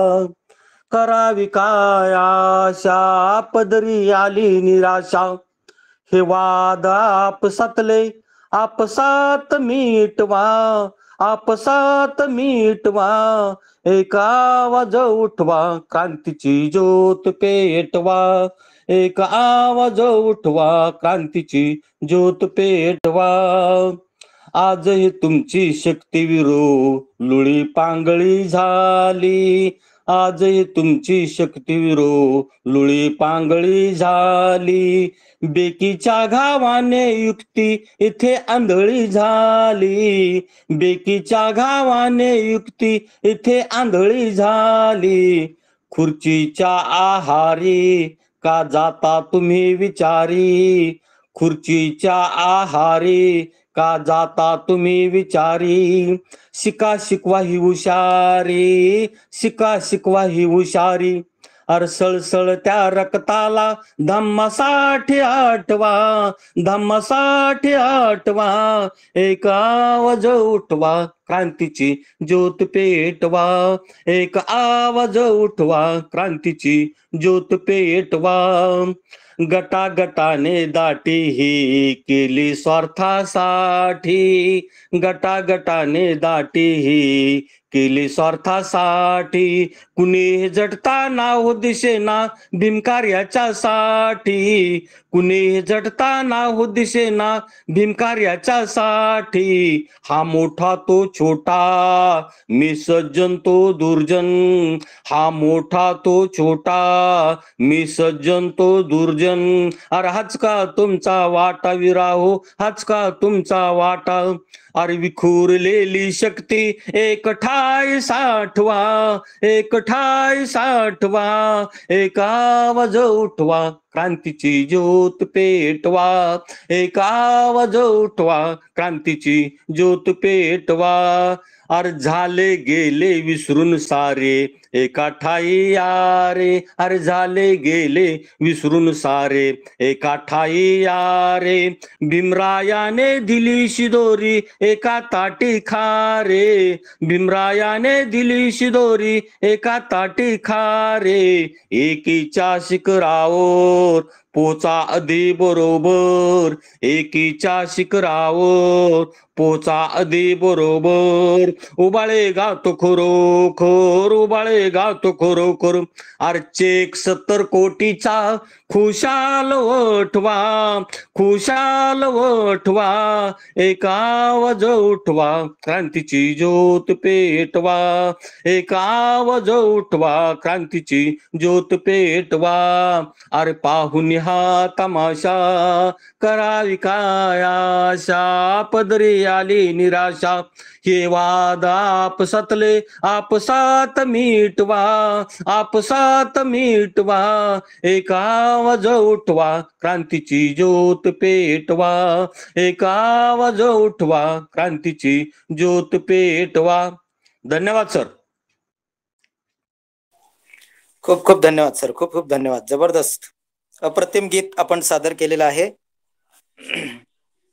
करावी काय आशा, पदरी आली निराशा, हे वाद आपसातले आपसात मिटवा, आपसात मिटवा, एक आवाज उठवा, क्रांतीची ज्योत पेटवा, एक आवाज उठवा, क्रांतीची ज्योत पेटवा. आज ही तुमची शक्ती विरो लुळी पांगळी झाली, आज ही तुमची शक्ती विरो लुळी पांगळी झाली, बेकीच्या घावाने युक्ती इथे आंधळी झाली, बेकीच्या घावाने युक्ती इथे आंधळी झाली. खुर्चीच्या आहारी का जाता तुम्ही विचारी, खुर्चीच्या आहारी का जाता तुम्ही विचारी, शिका शिकवा ही हुशारी, शिका शिकवा ही हुशारी. अर सळसळ त्या रक्ताला धम्मासाठी आठवा, धम्मासाठी आठवा, एक आवाज उठवा, क्रांतीची ज्योत पेटवा, एक आवाज उठवा, क्रांतीची ज्योत पेटवा. गटागटाने दाटी ही केली स्वार्थासाठी, गटागटाने दाटी ही केले स्वार्थासाठी, कुणी झटताना हो दिशेना भीमकार्याच्या साठी, कुणी झटताना हो दिशेना भीमकार्याच्या साठी. हा मोठा तो छोटा, मी सज्जन तो दुर्जन, हा मोठा तो छोटा, मी सज्जन तो दुर्जन. अरे हाच का तुमचा वाटा विराहो, हाच का तुमचा वाटा. अरे विखुरलेली शक्ती एक ठाई साठवा, एक ठाई साठवा, एक आवाज उठवा, क्रांतीची ज्योत पेटवा, एक आवाज उठवा, क्रांतीची ज्योत पेटवा. अरे झाले गेले विसरून सारे एका ठाई यारे, अरे झाले गेले विसरून सारे एका ठाई यारे. भीमरायाने दिली शिदोरी एका ताटी खारे, भीमरायाने दिली शिदोरी एका ताटी खारे. एकीच्या शिखरावर पोचा अधी बरोबर, एकीच्या शिखरावर पोचा अधी बरोबर. उबाळे गातो खरोखर, उबाळे गातो खरोखर. अरे चेक 70 कोटीचा खुशाल वठवा, खुशाल वठवा, एक आवाज उठवा, क्रांतीची ज्योत पेटवा, एक आवाज उठवा, क्रांतीची ज्योत पेटवा. अरे पाहुन हा तमाशा करावी काय आशा, पदरी आली निराशा. हे वाद आपसातले आपसात मिटवा, आपसात मिटवा, एक आवाज उठवा, क्रांतीची ज्योत पेटवा, एक आवाज उठवा, क्रांतीची ज्योत पेटवा. धन्यवाद सर. खूप खूप धन्यवाद सर, खूप खूप धन्यवाद. जबरदस्त अप्रतिम गीत आपण सादर केलेलं आहे.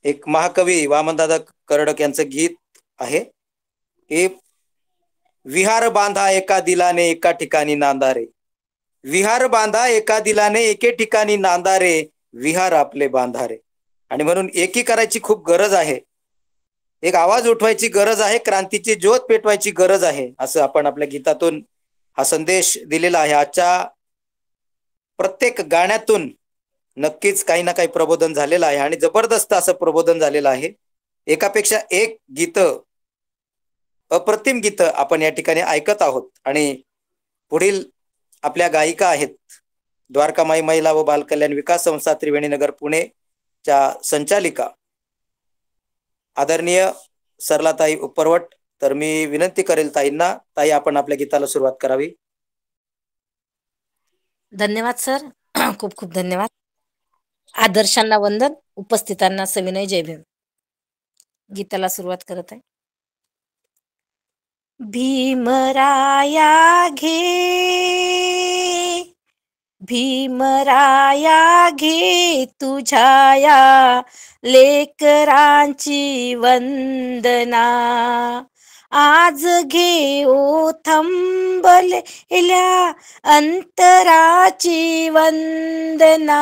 एक महाकवी वामनदादा कर्डक यांचं गीत आहे की विहार बांधा एका दिलाने एका ठिकाणी नांदारे, विहार बांधा एका दिलाने एके ठिकाणी नांदारे, विहार आपले बांधारे. आणि म्हणून एकी करायची खूप गरज आहे, एक आवाज उठवायची गरज आहे, क्रांतीची ज्योत पेटवायची गरज आहे, असं आपण आपल्या गीतातून हा संदेश दिलेला आहे. आजच्या प्रत्येक गाण्यातून नक्कीच काही ना काही प्रबोधन झालेलं आहे आणि जबरदस्त असं प्रबोधन झालेलं आहे. एकापेक्षा एक गीत, अप्रतिम गीत आपण या ठिकाणी ऐकत आहोत. आणि पुढील आपल्या गायिका आहेत द्वारकामाई महिला व बालकल्याण विकास संस्था त्रिवेणीनगर पुणेच्या संचालिका आदरणीय सरलाताई उपरवट. तर मी विनंती करेल ताईंना, ताई आपण आपल्या गीताला सुरुवात करावी. धन्यवाद सर, खूप खूप धन्यवाद. आदर्शांना वंदन, उपस्थितांना सविनय जय भीम. गीताला सुरुवात करत आहे. भीमराया घे, भीमराया घे तुझ्या लेकरांची वंदना. आज घे ओ थंबलेल्या अंतराची वंदना.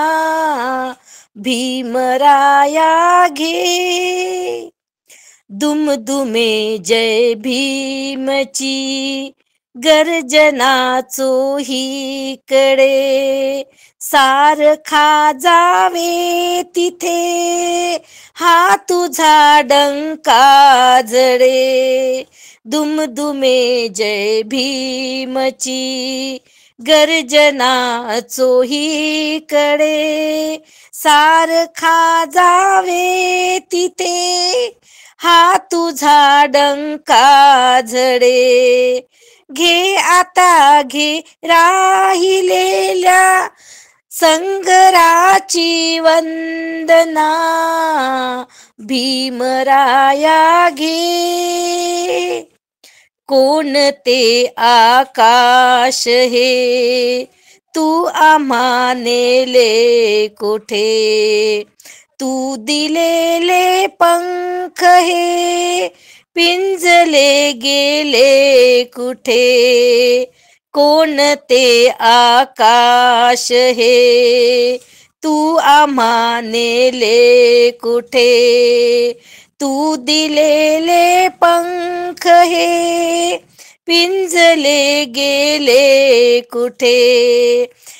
भीमराया घे, दुमदुमे जय भीमची गर्जना चोहीकडे. सारखा जावे तिथे हा तुझा डंका जडे. दुमदुमे जय भीमची गर्जना चोहीकडे. सारखा जावे तिथे हा तुझा डंका झडे. घे आता घे राहिलेल्या संगराची वंदना. भीमराया घे, कोणते आकाश हे तू आम्हा नेले कुठे. तू दिलेले पंख हे पिंजले गेले कुठे. कोणते आकाश हे तू आम्हा नेले कुठे. तू दिलेले पंख हे पिंजले गेले कुठे,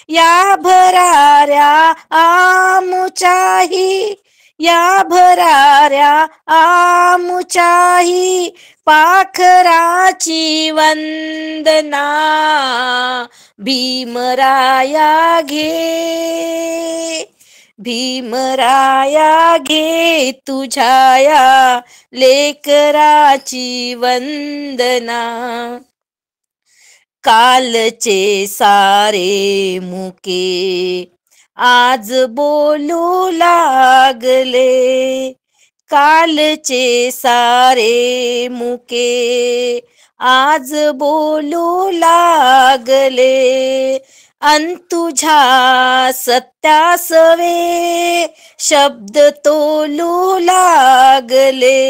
या भराऱ्या आमुचाही, या भराऱ्या आमुचाही पाखराची वंदना, भीमराया घे, भीमराया घे तुझ्या लेकराची वंदना. कालचे सारे मुके आज बोलू लागले, कालचे सारे मुके आज बोलू लागले, अन तुझ्या सत्यासवे शब्द तोलू लागले.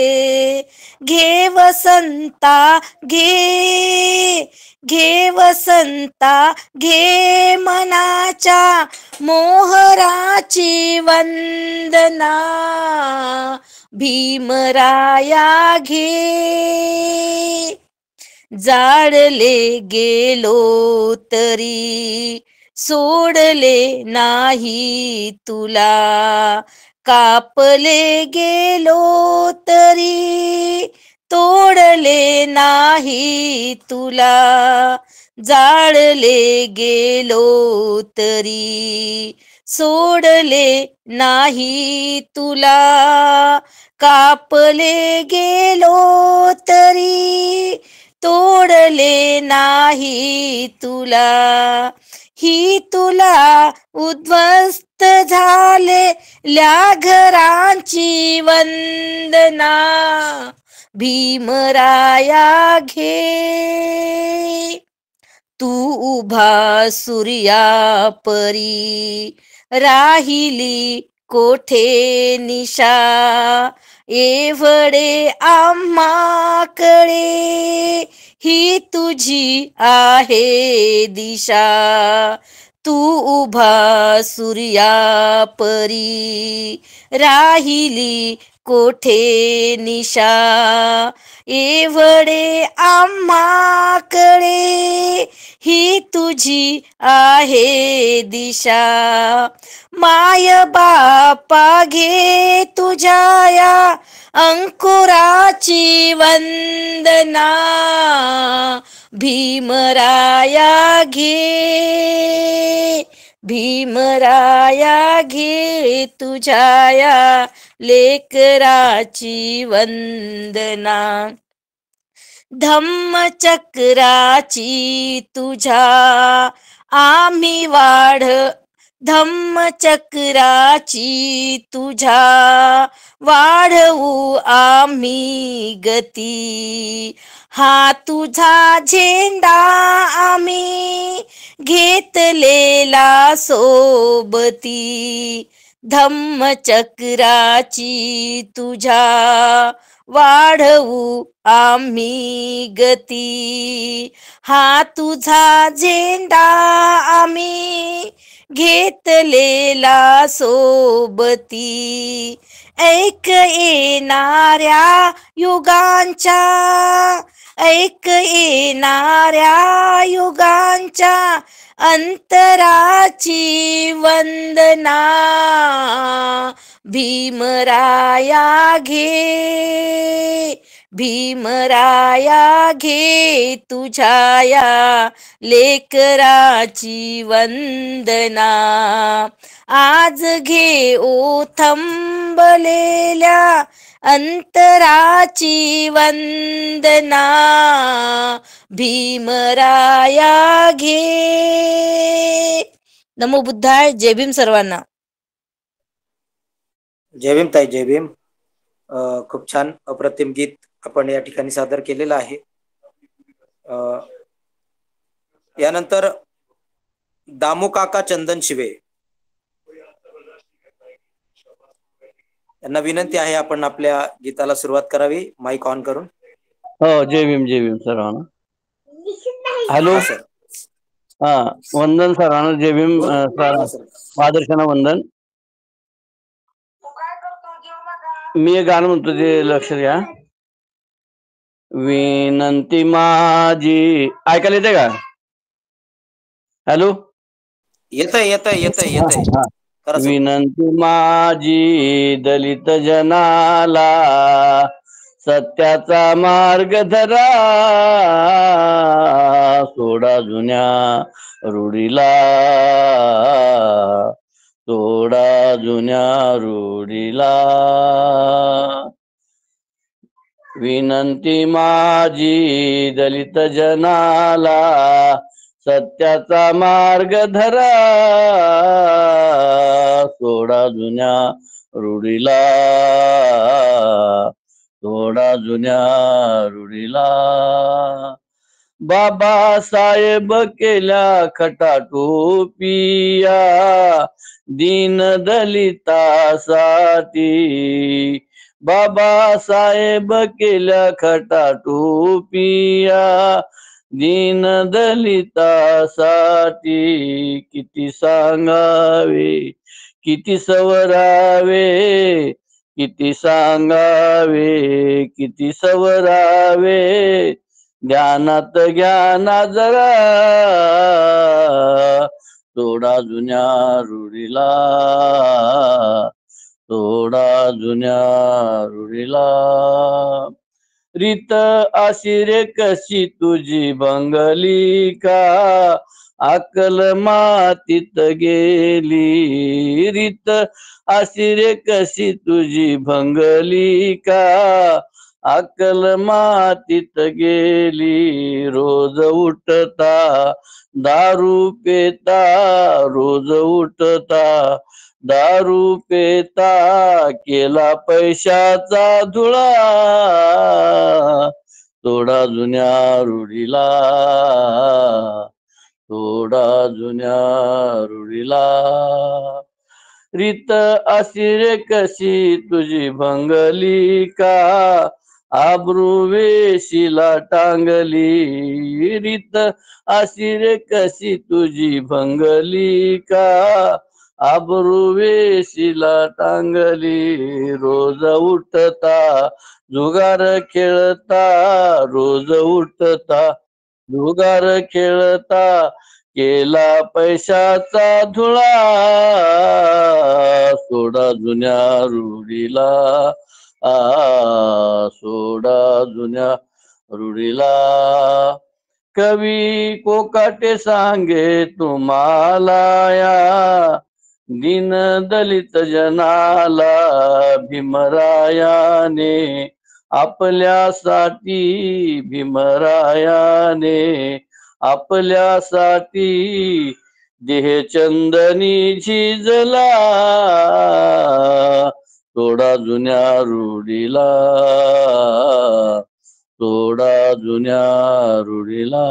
घे वसंता घे, घे वसंता घे मनाच्या मोहराची वंदना, भीमराया घे. जाळले गेलो तरी सोडले नाही तुला, कापले गेलो तरी तोडले नाही तुला, जाळले गेलो तरी सोडले नाही तुला, कापले गेलो तरी तोडले नाही तुला. ही तुला उद्ध्वस्त झालेल्या घरांची वंदना, भीमराया घे. तू उभा सूर्या परी राहिली कोठे निशा, एवढे आम्हाकडे ही तुझी आहे दिशा. तू उभा सूर्या परी राहिली कोठे निशा, एवढे आम्हाकडे ही तुझी आहे दिशा. माय बापा घे तुझ्या या अंकुराची वंदना, भीमराया घे, भीमराया घे तुझ्या या लेकराची वंदना. धम्मचक्राची तुझ्या आम्ही वाढ, धम्मचक्राची तुझ्या वाढवू आम्ही गती. हा तुझा झेंडा आम्ही घेतलेला सोबती, धम्मचक्राची तुझ्या वाढवू आम्ही गती. हा तुझा झेंडा आम्ही घेतलेला सोबती. ऐक येणाऱ्या युगांच्या, ऐक येणाऱ्या युगांच्या अंतराची वंदना, भीमराया घे, भीमराया घे तुझ्या या लेकराची वंदना. आज घे ओ थंबलेल्या अंतराची वंदना, भीमराया घे. नमो बुद्धाय. जय भीम सर्वांना. जय भीम ताई, जय भीम. खूप छान अप्रतिम गीत आपण या ठिकाणी सादर केलेलं आहे. यानंतर दामू काका चंदन शिवे यांना विनंती आहे आपण आपल्या गीताला सुरुवात करावी माईक ऑन करून. हो, जय भीम सर्वांना. हॅलो, हा, वंदन सर्वांना. जय भीम आदर्शांना वंदन. मी एक गाणं म्हणतो, ते लक्ष द्या. विनंती माझी, ऐकायला येते का? हॅलो, येतंय. विनंती माझी दलित जनाला, सत्याचा मार्ग धरा, सोडा जुन्या रूढीला, सोडा जुन्या रूढीला. विनंती माझी दलित जनाला, सत्याचा मार्ग धरा, सोडा जुन्या रूढीला, सोडा जुन्या रूढीला. बाबासाहेब केल्या खटाटोपिया, दीन दलितासाठी, बाबासाहेब केल्या खटाटोपिया, दीन दलितासाठी. किती सांगावे, किती सवरावे, किती सांगावे, किती सवरावे, ज्ञानात ज्ञाना जरा, सोडा जुन्या रूढीला, सोडा जुन्या रूढीला. रीत अशी रे कशी तुझी भंगली का, अक्कल मातीत गेली. रीत अशी रे कशी तुझी भंगली का, अक्कल मातीत गेली. रोज उठता दारू पेता, रोज उठता दारू पेता, केला पैशाचा धुळा, सोडा जुन्या रूढीला, सोडा जुन्या रूढीला. रीत अशी रे कशी तुझी भंगली का, आब्रू वेशीला टांगली. रीत अशी रे कशी तुझी भंगली का, आब्रू वेशीला टांगली. रोज उठता जुगार खेळता, रोज उठता जुगार खेळता, केला पैशाचा धुळा, सोडा जुन्या रूढीला, सोडा जुन्या रूढीला. कवी कोकाटे सांगे तुम्हाला या, दीन दलित जनाला, भीमरायाने आपल्यासाठी, भीमरायाने आपल्यासाठी, देह चंदनी झिजला, सोडा जुन्या रूढीला, सोडा जुन्या रूढीला,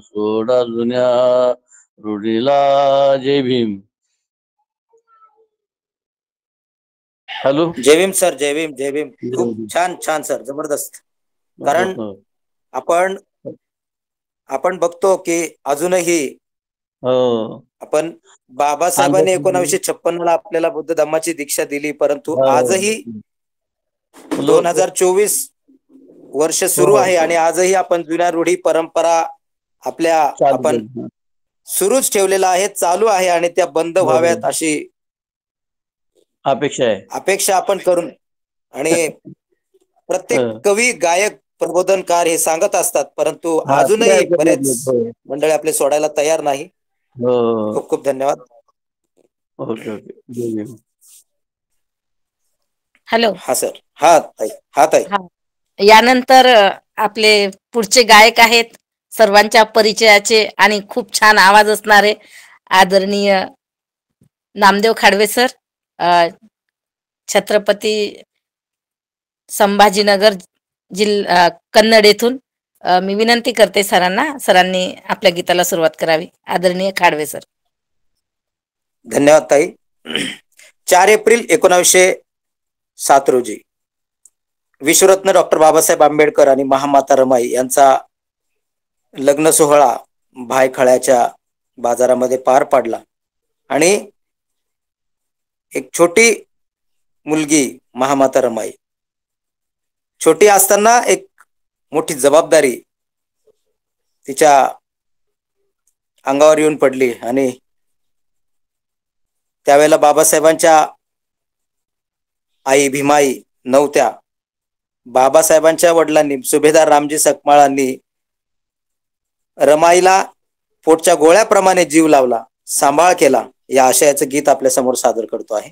सोडा जुन्या रूढीला. जय भीम. हॅलो, जय भीम सर, जय भीम, जय भीम. खूप छान सर, जबरदस्त. कारण आपण बघतो की अजूनही आपण बाबासाहेबांनी 1956 ला आपल्याला बुद्ध धम्माची दीक्षा दिली, परंतु आजही 2024 वर्ष सुरू आहे आणि आजही आपण जुन्या रूढी परंपरा आपल्या आपण सुरूच ठेवलेला आहे, चालू आहे आणि त्या बंद व्हाव्यात अशी अपेक्षा आपण करून. आणि प्रत्येक कवी, गायक, प्रबोधनकार हे सांगत असतात, परंतु अजूनही बरेच मंडळी आपले सोडायला तयार नाही. खूप खूप धन्यवाद. हॅलो. हा सर. हा ताई. यानंतर आपले पुढचे गायक आहेत सर्वांच्या परिचयाचे आणि खूप छान आवाज असणारे आदरणीय नामदेव खाडवे सर, छत्रपती संभाजीनगर जिल्हा कन्नड येथून. मी विनंती करते सरांनी आपल्या गीताला सुरुवात करावी. आदरणीय खाडवे सर. धन्यवाद ताई. 4 एप्रिल 1907 रोजी विश्वरत्न डॉक्टर बाबासाहेब आंबेडकर आणि महामाता रमाई यांचा लग्न सोहळा भायखळ्याच्या बाजारामध्ये पार पडला आणि एक छोटी मुलगी महामाता रमाई छोटी असताना एक मोठी जबाबदारी तिच्या अंगावर येऊन पडली आणि त्यावेळेला बाबासाहेबांच्या आई भीमाई नव्हत्या. बाबासाहेबांच्या वडिलांनी सुभेदार रामजी सकमाळांनी रमाईला पोटच्या गोळ्याप्रमाणे जीव लावला, सांभाळ केला. या आशयाचं गीत आपल्या समोर सादर करतो आहे.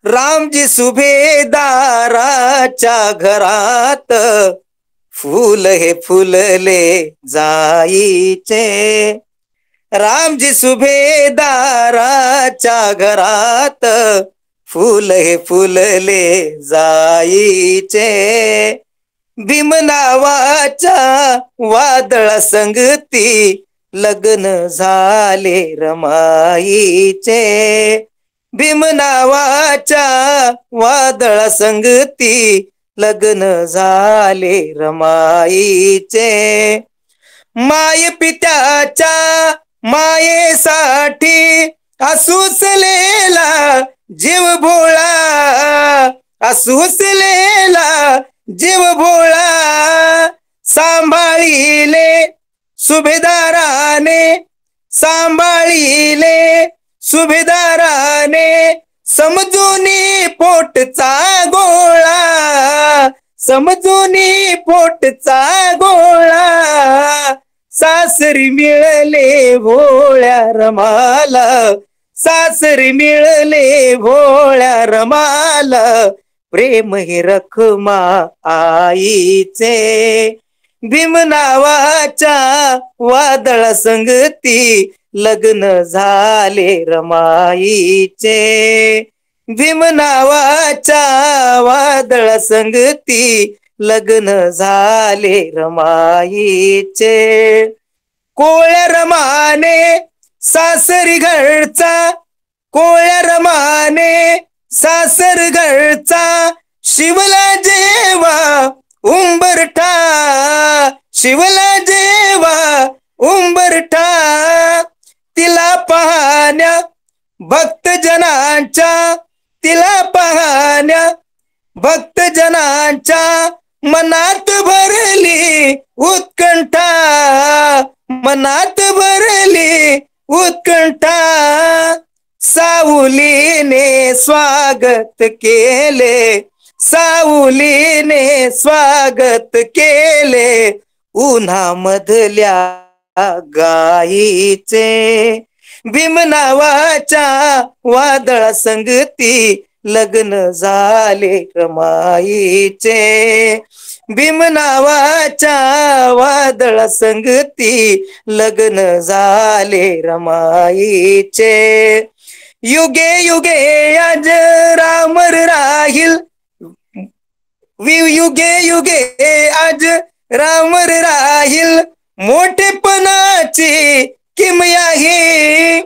रामजी सुभेदाराच्या घरात फूल हे फुलले जाईचे. रामजी सुभेदाराच्या घरात फूल हे फुलले जाईचे. भीम नावाच्या वादळा संगती लग्न झाले रमाईचे. भीम नावाच्या वादळा संगती लग्न झाले रमाईचे. माय पित्याच्या मायेसाठी असुसलेला जीव भोळा, असुसलेला जीव भोळा. सांभाळिले सुभेदाराने, सांभाळिले सुभेदाराने. समजूनी पोटचा गोळा, समजूनी पोटचा गोळा. सासरी मिळले भोळ्या रमाला, सासरी मिळले भोळ्या रमाला. प्रेम हे रखमा आईचे. भीम नावाच्या वादळा संगती लग्न झाले रमाईचे. भीम नावाच्या वादळा संगती लग्न झाले रमाईचे. कोळ्या रमाने सासरी घरचा, कोळ्या रमाने सासर घरचा. शिवला जेवा उंबरठा, शिवला जेवा उंबरठा. तिला पाहण्या भक्तजनांच्या, तिला पाहण्या भक्तजनांच्या. मनात भरली उत्कंठा, मनात भरली उत्कंठा. सावलीने स्वागत केले, सावलीने स्वागत केले. उन्हामधल्या गाईचे. भीम नावाच्या वादळा संगती लग्न झाले रमाईचे. भीम नावाच्या वादळा संगती लग्न झाले रमाईचे. युगे युगे आज रामर राहील, युगे युगे आज रामर राहील. मोठेपणाची किमया ही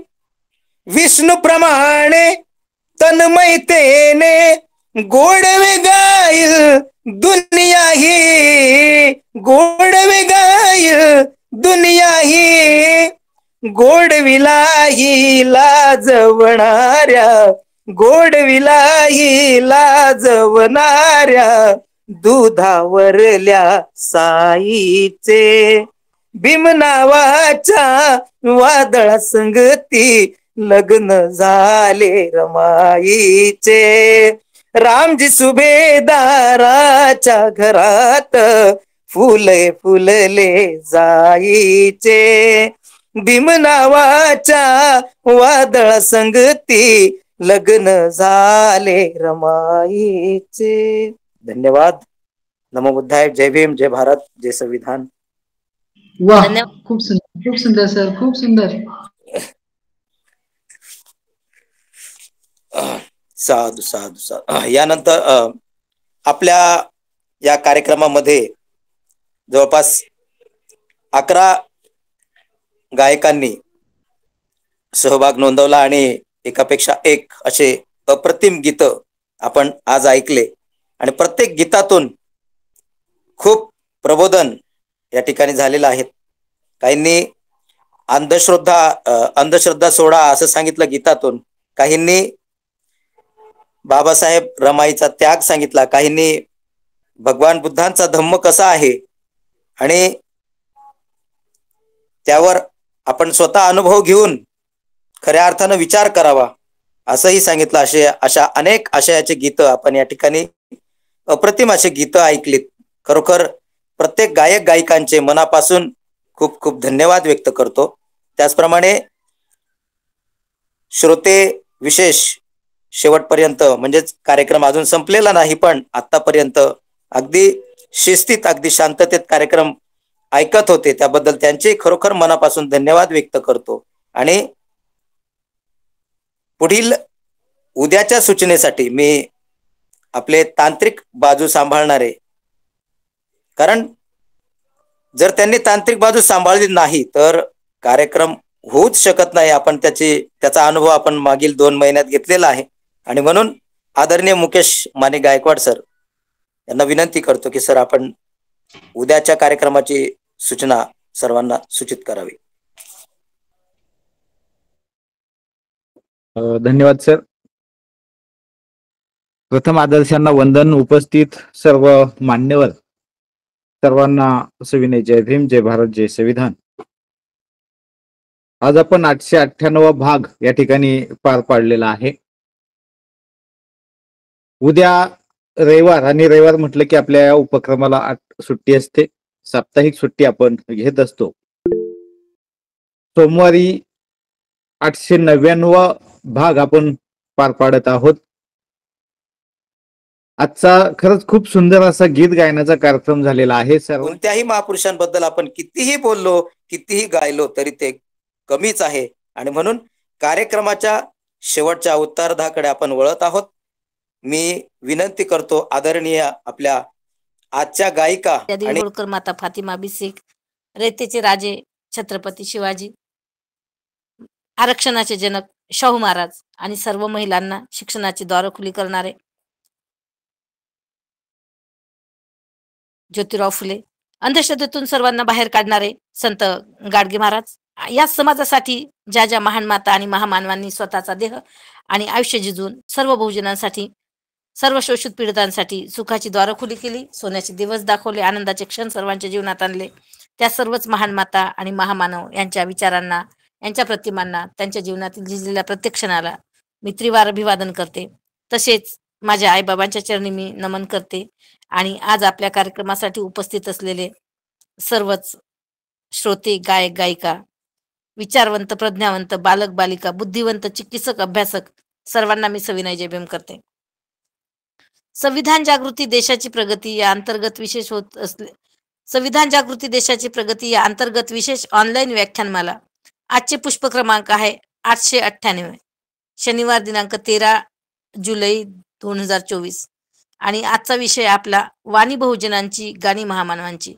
विष्णू प्रमाणे तन्मयतेने गोडवे गाईल दुनिया ही, गोडवे गाईल दुनिया ही. गोडविलाही लाजवणाऱ्या, गोडविलाही लाजवणाऱ्या. दुधावरल्या साईचे. भीम नावाच्या वादळा संगती लग्न झाले रमाईचे. रामजी सुभेदाराच्या घरात फुले फुलले जाईचे. भीम नावाच्या वादळा संगती लग्न झाले रमाईचे. धन्यवाद. नमो बुद्धाय. जय भीम, जय भारत, जय संविधान. वाह, खूप सुंदर, खूप सुंदर सर, खूप सुंदर. साधू साधू साधू. यानंतर आपल्या या कार्यक्रमामध्ये जवळपास 11 गायकांनी सहभाग नोंदवला आणि एकापेक्षा एक असे अप्रतिम गीत आपण आज ऐकले. आणि प्रत्येक गीतातून खूप प्रबोधन या ठिकाणी झालेलं आहे. काहींनी अंधश्रद्धा सोडा असं सांगितलं गीतातून, काहींनी बाबासाहेब रमाईचा त्याग सांगितला, काहींनी भगवान बुद्धांचा धम्म कसा आहे आणि त्यावर आपण स्वतः अनुभव घेऊन खऱ्या अर्थानं विचार करावा असंही सांगितलं. अशा अनेक आशयाचे गीतं आपण या ठिकाणी अप्रतिम असे गीतं ऐकलीत. खरोखर प्रत्येक गायक गायिकांचे मनापासून खूप खूप धन्यवाद व्यक्त करतो. त्याचप्रमाणे श्रोते विशेष शेवटपर्यंत, म्हणजेच कार्यक्रम अजून संपलेला नाही पण आतापर्यंत अगदी शिस्तीत अगदी शांततेत कार्यक्रम ऐकत होते, त्याबद्दल त्यांचे खरोखर मनापासून धन्यवाद व्यक्त करतो. आणि पुढील उद्याच्या सूचनेसाठी मी आपले तांत्रिक बाजू सांभाळणारे, कारण जर त्यांनी तांत्रिक बाजू सांभाळली नाही तर कार्यक्रम होऊच शकत नाही. आपण त्याचा अनुभव आपण मागील 2 महिन्यात घेतलेला आहे. आणि म्हणून आदरणीय मुकेश माने गायकवाड सर यांना विनंती करतो की सर आपण उद्याच्या कार्यक्रमाची सूचना सर्वांना सूचित करावी. धन्यवाद सर. प्रथम आदर्शांना वंदन. उपस्थित सर्व मान्यवर सर्वांना सविनय जय भीम, जय भारत, जय संविधान. आज आपण 898 भाग या ठिकाणी पार पाडलेला आहे. उद्या रविवार, आणि रविवार म्हटलं की आपल्या या उपक्रमाला सुट्टी असते, साप्ताहिक सुट्टी आपण घेत असतो. सोमवारी 899 भाग आपण पार पाडत आहोत. आजचा खरंच खूप सुंदर असा गीत गायनाचा कार्यक्रम झालेला आहे. कोणत्याही महापुरुषांबद्दल आपण कितीही बोललो, कितीही गायलो तरी ते कमीच आहे. आणि म्हणून कार्यक्रमाच्या शेवटच्या उत्तरार्धाकडे आपण वळत आहोत. मी विनंती करतो आदरणीय आपल्या आजच्या गायिका आणि होळकर माता फातिमा बिसेक, रयतेचे राजे छत्रपती शिवाजी, आरक्षणाचे जनक शाहू महाराज आणि सर्व महिलांना शिक्षणाची द्वार खुली करणारे ज्योतिराव फुले, अंधश्रद्धेतून सर्वांना बाहेर काढणारे संत गाडगे महाराज, या समाजासाठी ज्या ज्या महान माता आणि महामानवांनी स्वतःचा देह आणि आयुष्य जिजून सर्व बहुजनांसाठी, सर्व शोषित पीडितांसाठी सुखाची द्वार खुली केली, सोन्याचे दिवस दाखवले, आनंदाचे क्षण सर्वांच्या जीवनात आणले, त्या सर्वच महान माता आणि महामानव यांच्या विचारांना, यांच्या प्रतिमांना, त्यांच्या जीवनातील झिजलेल्या प्रत्येक क्षणाला मी त्रिवार अभिवादन करते. तसेच माझ्या आईबाबांच्या चरणी मी नमन करते. आणि आज आपल्या कार्यक्रमासाठी उपस्थित असलेले सर्वच श्रोते, गायक गायिका, विचारवंत, प्रज्ञावंत, बालक बालिका, बुद्धिवंत, चिकित्सक, अभ्यासक सर्वांना मी सविनय जय भीम करते. संविधान जागृती देशाची प्रगती या अंतर्गत विशेष होत असले संविधान जागृती देशाची प्रगती या अंतर्गत विशेष ऑनलाईन व्याख्यानमाला. आजचे पुष्प क्रमांक आहे 898, शनिवार दिनांक 13 जुलै 2024. आणि आजचा विषय आपला वाणी बहुजनांची, गाणी महामानवांची.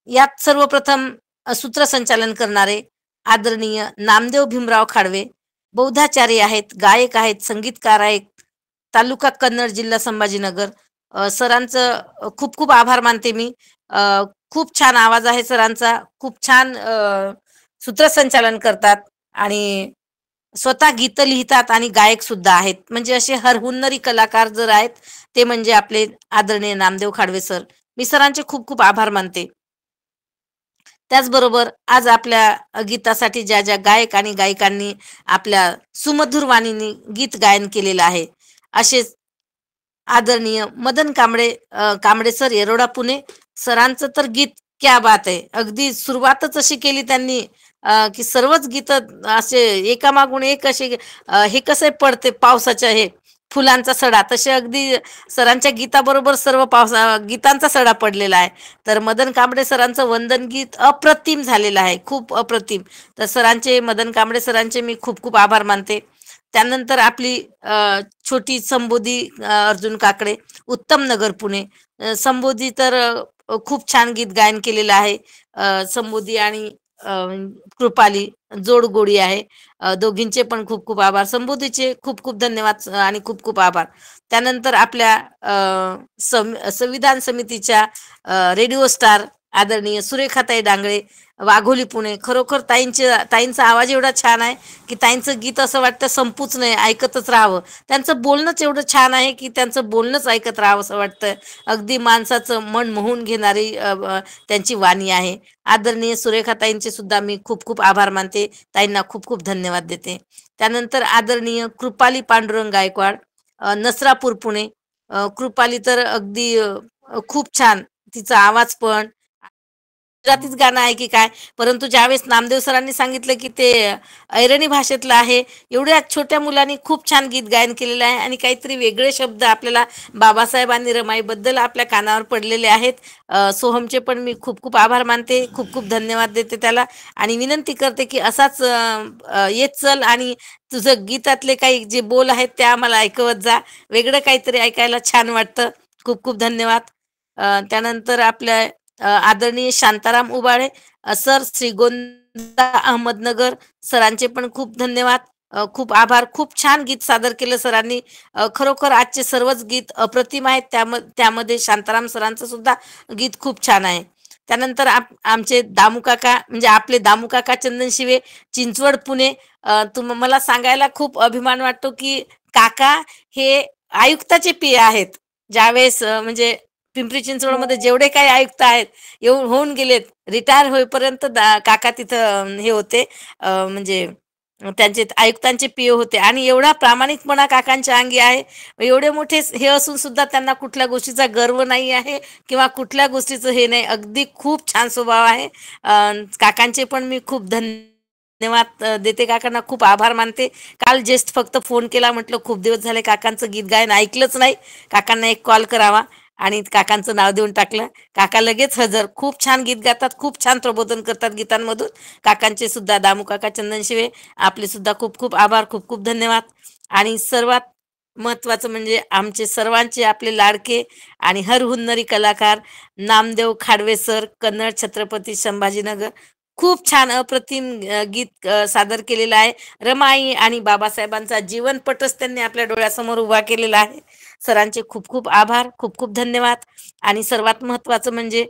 यात सर्वप्रथम सूत्रसंचालन करणारे आदरणीय नामदेव भीमराव खाडवे, बौद्धाचार्य आहेत, गायक आहेत, संगीतकार आहेत, तालुका कन्नड, जिल्हा संभाजीनगर. सरांचं खूप खूप आभार मानते मी. खूप छान आवाज आहे सरांचा, खूप छान सूत्रसंचालन करतात आणि स्वतः गीतं लिहितात आणि गायक सुद्धा आहेत. म्हणजे असे हरहुन्नरी कलाकार जर आहेत ते म्हणजे आपले आदरणीय नामदेव खाडवे सर. मी सरांचे खूप खूप आभार मानते. त्याचबरोबर आज आपल्या गीतासाठी ज्या ज्या गायक आणि गायिकांनी आपल्या सुमधुर वाणीने गीत गायन केलेलं आहे, असेच आदरणीय मदन कांबळे सर, येरोडा, पुणे. सरांचं तर गीत क्या बात आहे. अगदी सुरुवातच अशी केली त्यांनी की सर्वच गीत असे एकामागून एक असे, हे कसे पडते पावसाच्या हे फुलांचा सडा, तसे अगदी सरांच्या गीताबरोबर सर्व गीतांचा सडा पडलेला आहे. तर मदन कांबळे सरांचं वंदन गीत अप्रतिम झालेलं आहे, खूप अप्रतिम. तर सरांचे, मदन कांबळे सरांचे मी खूप खूप आभार मानते. त्यानंतर आपली छोटी संबोधी अर्जुन काकडे, उत्तम नगर, पुणे. संबोधी तर खूप छान गीत गायन केलेलं आहे. संबोधी आणि कृपाली जोडगोडी आहे. दोघींचे पण खूप खूप आभार. संबोधीचे खूप खूप धन्यवाद आणि खूप खूप आभार. त्यानंतर आपल्या संविधान समितीच्या रेडिओ स्टार आदरणीय सुरेखाताई डांगळे, वाघोली पुणे. खरोखर ताईंचा आवाज एवढा छान आहे की ताईंचं गीत असं वाटतं संपूच नाही, ऐकतच राहावं. त्यांचं बोलणंच एवढं छान आहे की त्यांचं बोलणंच ऐकत राहावं असं वाटतं. अगदी माणसाचं मन मोहून घेणारी त्यांची वाणी आहे. आदरणीय सुरेखाताईंचे सुद्धा मी खूप खूप आभार मानते. ताईंना खूप खूप धन्यवाद देते. त्यानंतर आदरणीय कृपाली पांडुरंग गायकवाड, नसरापूर पुणे. कृपाली तर अगदी खूप छान, तिचा आवाज पण गुजरातीच गाणं आहे की काय, परंतु ज्यावेळेस नामदेव सरांनी सांगितलं की ते ऐरणी भाषेतलं आहे, एवढ्या छोट्या मुलांनी खूप छान गीत गायन केलेलं आहे आणि काहीतरी वेगळे शब्द आपल्याला बाबासाहेब आणि रमाईबद्दल आपल्या कानावर पडलेले आहेत. सोहमचे पण मी खूप खूप आभार मानते, खूप खूप धन्यवाद देते त्याला आणि विनंती करते की असाच येत चल आणि तुझं गीतातले काही जे बोल आहेत ते आम्हाला ऐकवत जा. वेगळं काहीतरी ऐकायला छान वाटतं. खूप खूप धन्यवाद. त्यानंतर आपल्या आदरणीय शांताराम उबाळे सर, श्रीगोंदा अहमदनगर. सरांचे पण खूप धन्यवाद, खूप आभार. खूप छान गीत सादर केलं सरांनी. खरोखर आजचे सर्वच गीत अप्रतिम आहेत. त्यामध्ये शांताराम सरांचं सुद्धा गीत खूप छान आहे. त्यानंतर आमचे दामू काका, म्हणजे आपले दामू काका चंदन शिवे, चिंचवड पुणे. मला सांगायला खूप अभिमान वाटतो की काका हे आयुक्ताचे पीए आहेत. ज्यावेळेस म्हणजे पिंपरी चिंचवडमध्ये जेवढे काही आयुक्त आहेत होऊन गेलेत, रिटायर होईपर्यंत काका तिथं हे होते, म्हणजे त्यांचे आयुक्तांचे पीए होते आणि एवढा प्रामाणिकपणा काकांच्या अंगी आहे. एवढे मोठे हे असून सुद्धा त्यांना कुठल्या गोष्टीचा गर्व नाही आहे किंवा कुठल्या गोष्टीचं हे नाही. अगदी खूप छान स्वभाव आहे काकांचे. पण मी खूप धन्यवाद देते काकांना, खूप आभार मानते. काल जस्ट फक्त फोन केला, म्हटलं खूप दिवस झाले काकांचं गीत गायन ऐकलंच नाही, काकांना एक कॉल करावा आणि काकांचं नाव देऊन टाकलं. काका लगेच हजर. खूप छान गीत गातात, खूप छान प्रबोधन करतात गीतांमधून. काकांचे सुद्धा, दामू काका चंदन शिवे, आपले सुद्धा खूप खूप आभार, खूप खूप धन्यवाद. आणि सर्वात महत्वाचं म्हणजे आमचे सर्वांचे आपले लाडके आणि हरहुन्नरी कलाकार नामदेव खाडवे सर, कन्नड, छत्रपती संभाजीनगर. खूप छान अप्रतिम गीत सादर केलेलं आहे. रमाई आणि बाबासाहेबांचा जीवनपटच त्यांनी आपल्या डोळ्यासमोर उभा केलेला आहे. सरांचे खूप खूप आभार, खूप खूप धन्यवाद. आणि सर्वात महत्वाचं म्हणजे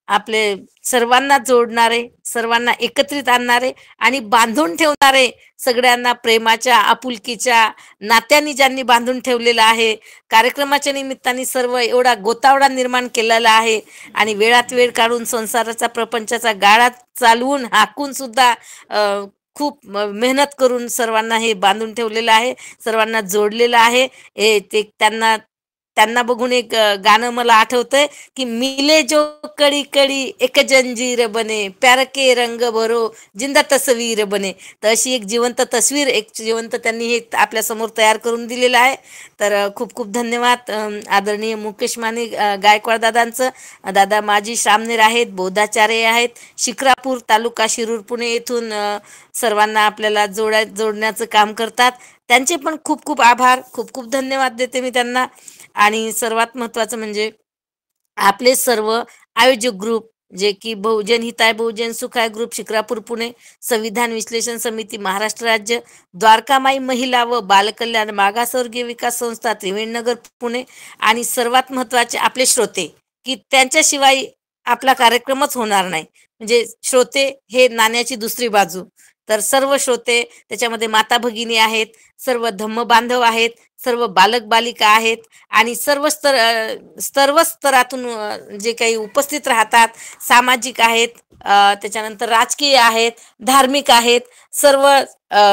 आपले सर्वांना जोडणारे, सर्वांना एकत्रित आणणारे आणि बांधून ठेवणारे, सगळ्यांना प्रेमाच्या, आपुलकीच्या नात्यांनी ज्यांनी बांधून ठेवलेलं आहे. कार्यक्रमाच्या निमित्ताने सर्व एवढा गोतावळा निर्माण केलेला आहे आणि वेळात वेळ काढून संसाराचा, प्रपंचाचा गाळा चालवून हाकून सुद्धा खूप मेहनत करून सर्वांना हे बांधून ठेवलेलं आहे, सर्वांना जोडलेलं आहे. ते त्यांना बघून एक गाणं मला आठवतंय की मिले जो कडी कडी एक जंजीर बने, प्यार के रंग भरो जिंदा तस्वीर बने. तर अशी एक जिवंत तस्वीर, एक जिवंत त्यांनी हे आपल्या समोर तयार करून दिलेलं आहे. तर खूप खूप धन्यवाद आदरणीय मुकेश माने गायकवाड दादांचं. दादा माजी सामनेर आहेत, बौद्धाचार्य आहेत, शिक्रापूर तालुका शिरूर पुणे येथून सर्वांना आपल्याला जोडण्याचं काम करतात. त्यांचे पण खूप खूप आभार, खूप खूप धन्यवाद देते मी त्यांना. आणि सर्वात महत्वाचं म्हणजे आपले सर्व आयोजक ग्रुप, जे की बहुजन हिताय बहुजन सुखाय ग्रुप शिक्रापूर पुणे, संविधान विश्लेषण समिती महाराष्ट्र राज्य, द्वारकामाई महिला व बालकल्याण मागासवर्गीय विकास संस्था त्रिवेणीनगर पुणे. आणि सर्वात महत्वाचे आपले श्रोते, की त्यांच्याशिवाय आपला कार्यक्रमच होणार नाही. म्हणजे श्रोते हे नाण्याची दुसरी बाजू. तर सर्व श्रोते, त्याच्यामध्ये माता भगिनी आहेत, सर्व धम्म बांधव आहेत, सर्व बालक बालिका आहेत आणि सर्व स्तरातून जे काही उपस्थित राहतात, सामाजिक आहेत, त्याच्यानंतर राजकीय आहेत, धार्मिक आहेत, सर्व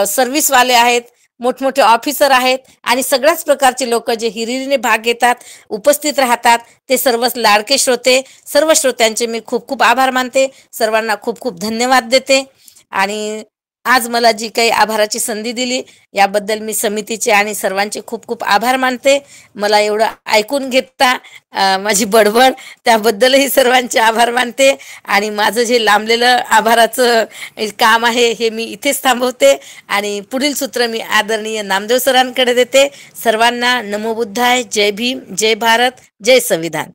सर्व्हिसवाले आहेत, मोठमोठे ऑफिसर आहेत आणि सगळ्याच प्रकारचे लोक जे हिरिरीने भाग घेतात, उपस्थित राहतात, ते सर्वच लाडके श्रोते. सर्व श्रोत्यांचे मी खूप खूप आभार मानते, सर्वांना खूप खूप धन्यवाद देते. आणि आज मला जी काही आभाराची संधी दिली याबद्दल मी समितीचे आणि सर्वांचे खूप खूप आभार मानते. मला एवढं ऐकून घेता माझी बडबड, त्याबद्दलही सर्वांचे आभार मानते. आणि माझं जे लांबलेलं आभाराचं काम आहे हे मी इथेच थांबवते आणि पुढील सूत्र मी आदरणीय नामदेव सरांकडे देते. सर्वांना नमो बुद्धाय, जय भीम, जय भारत, जय संविधान.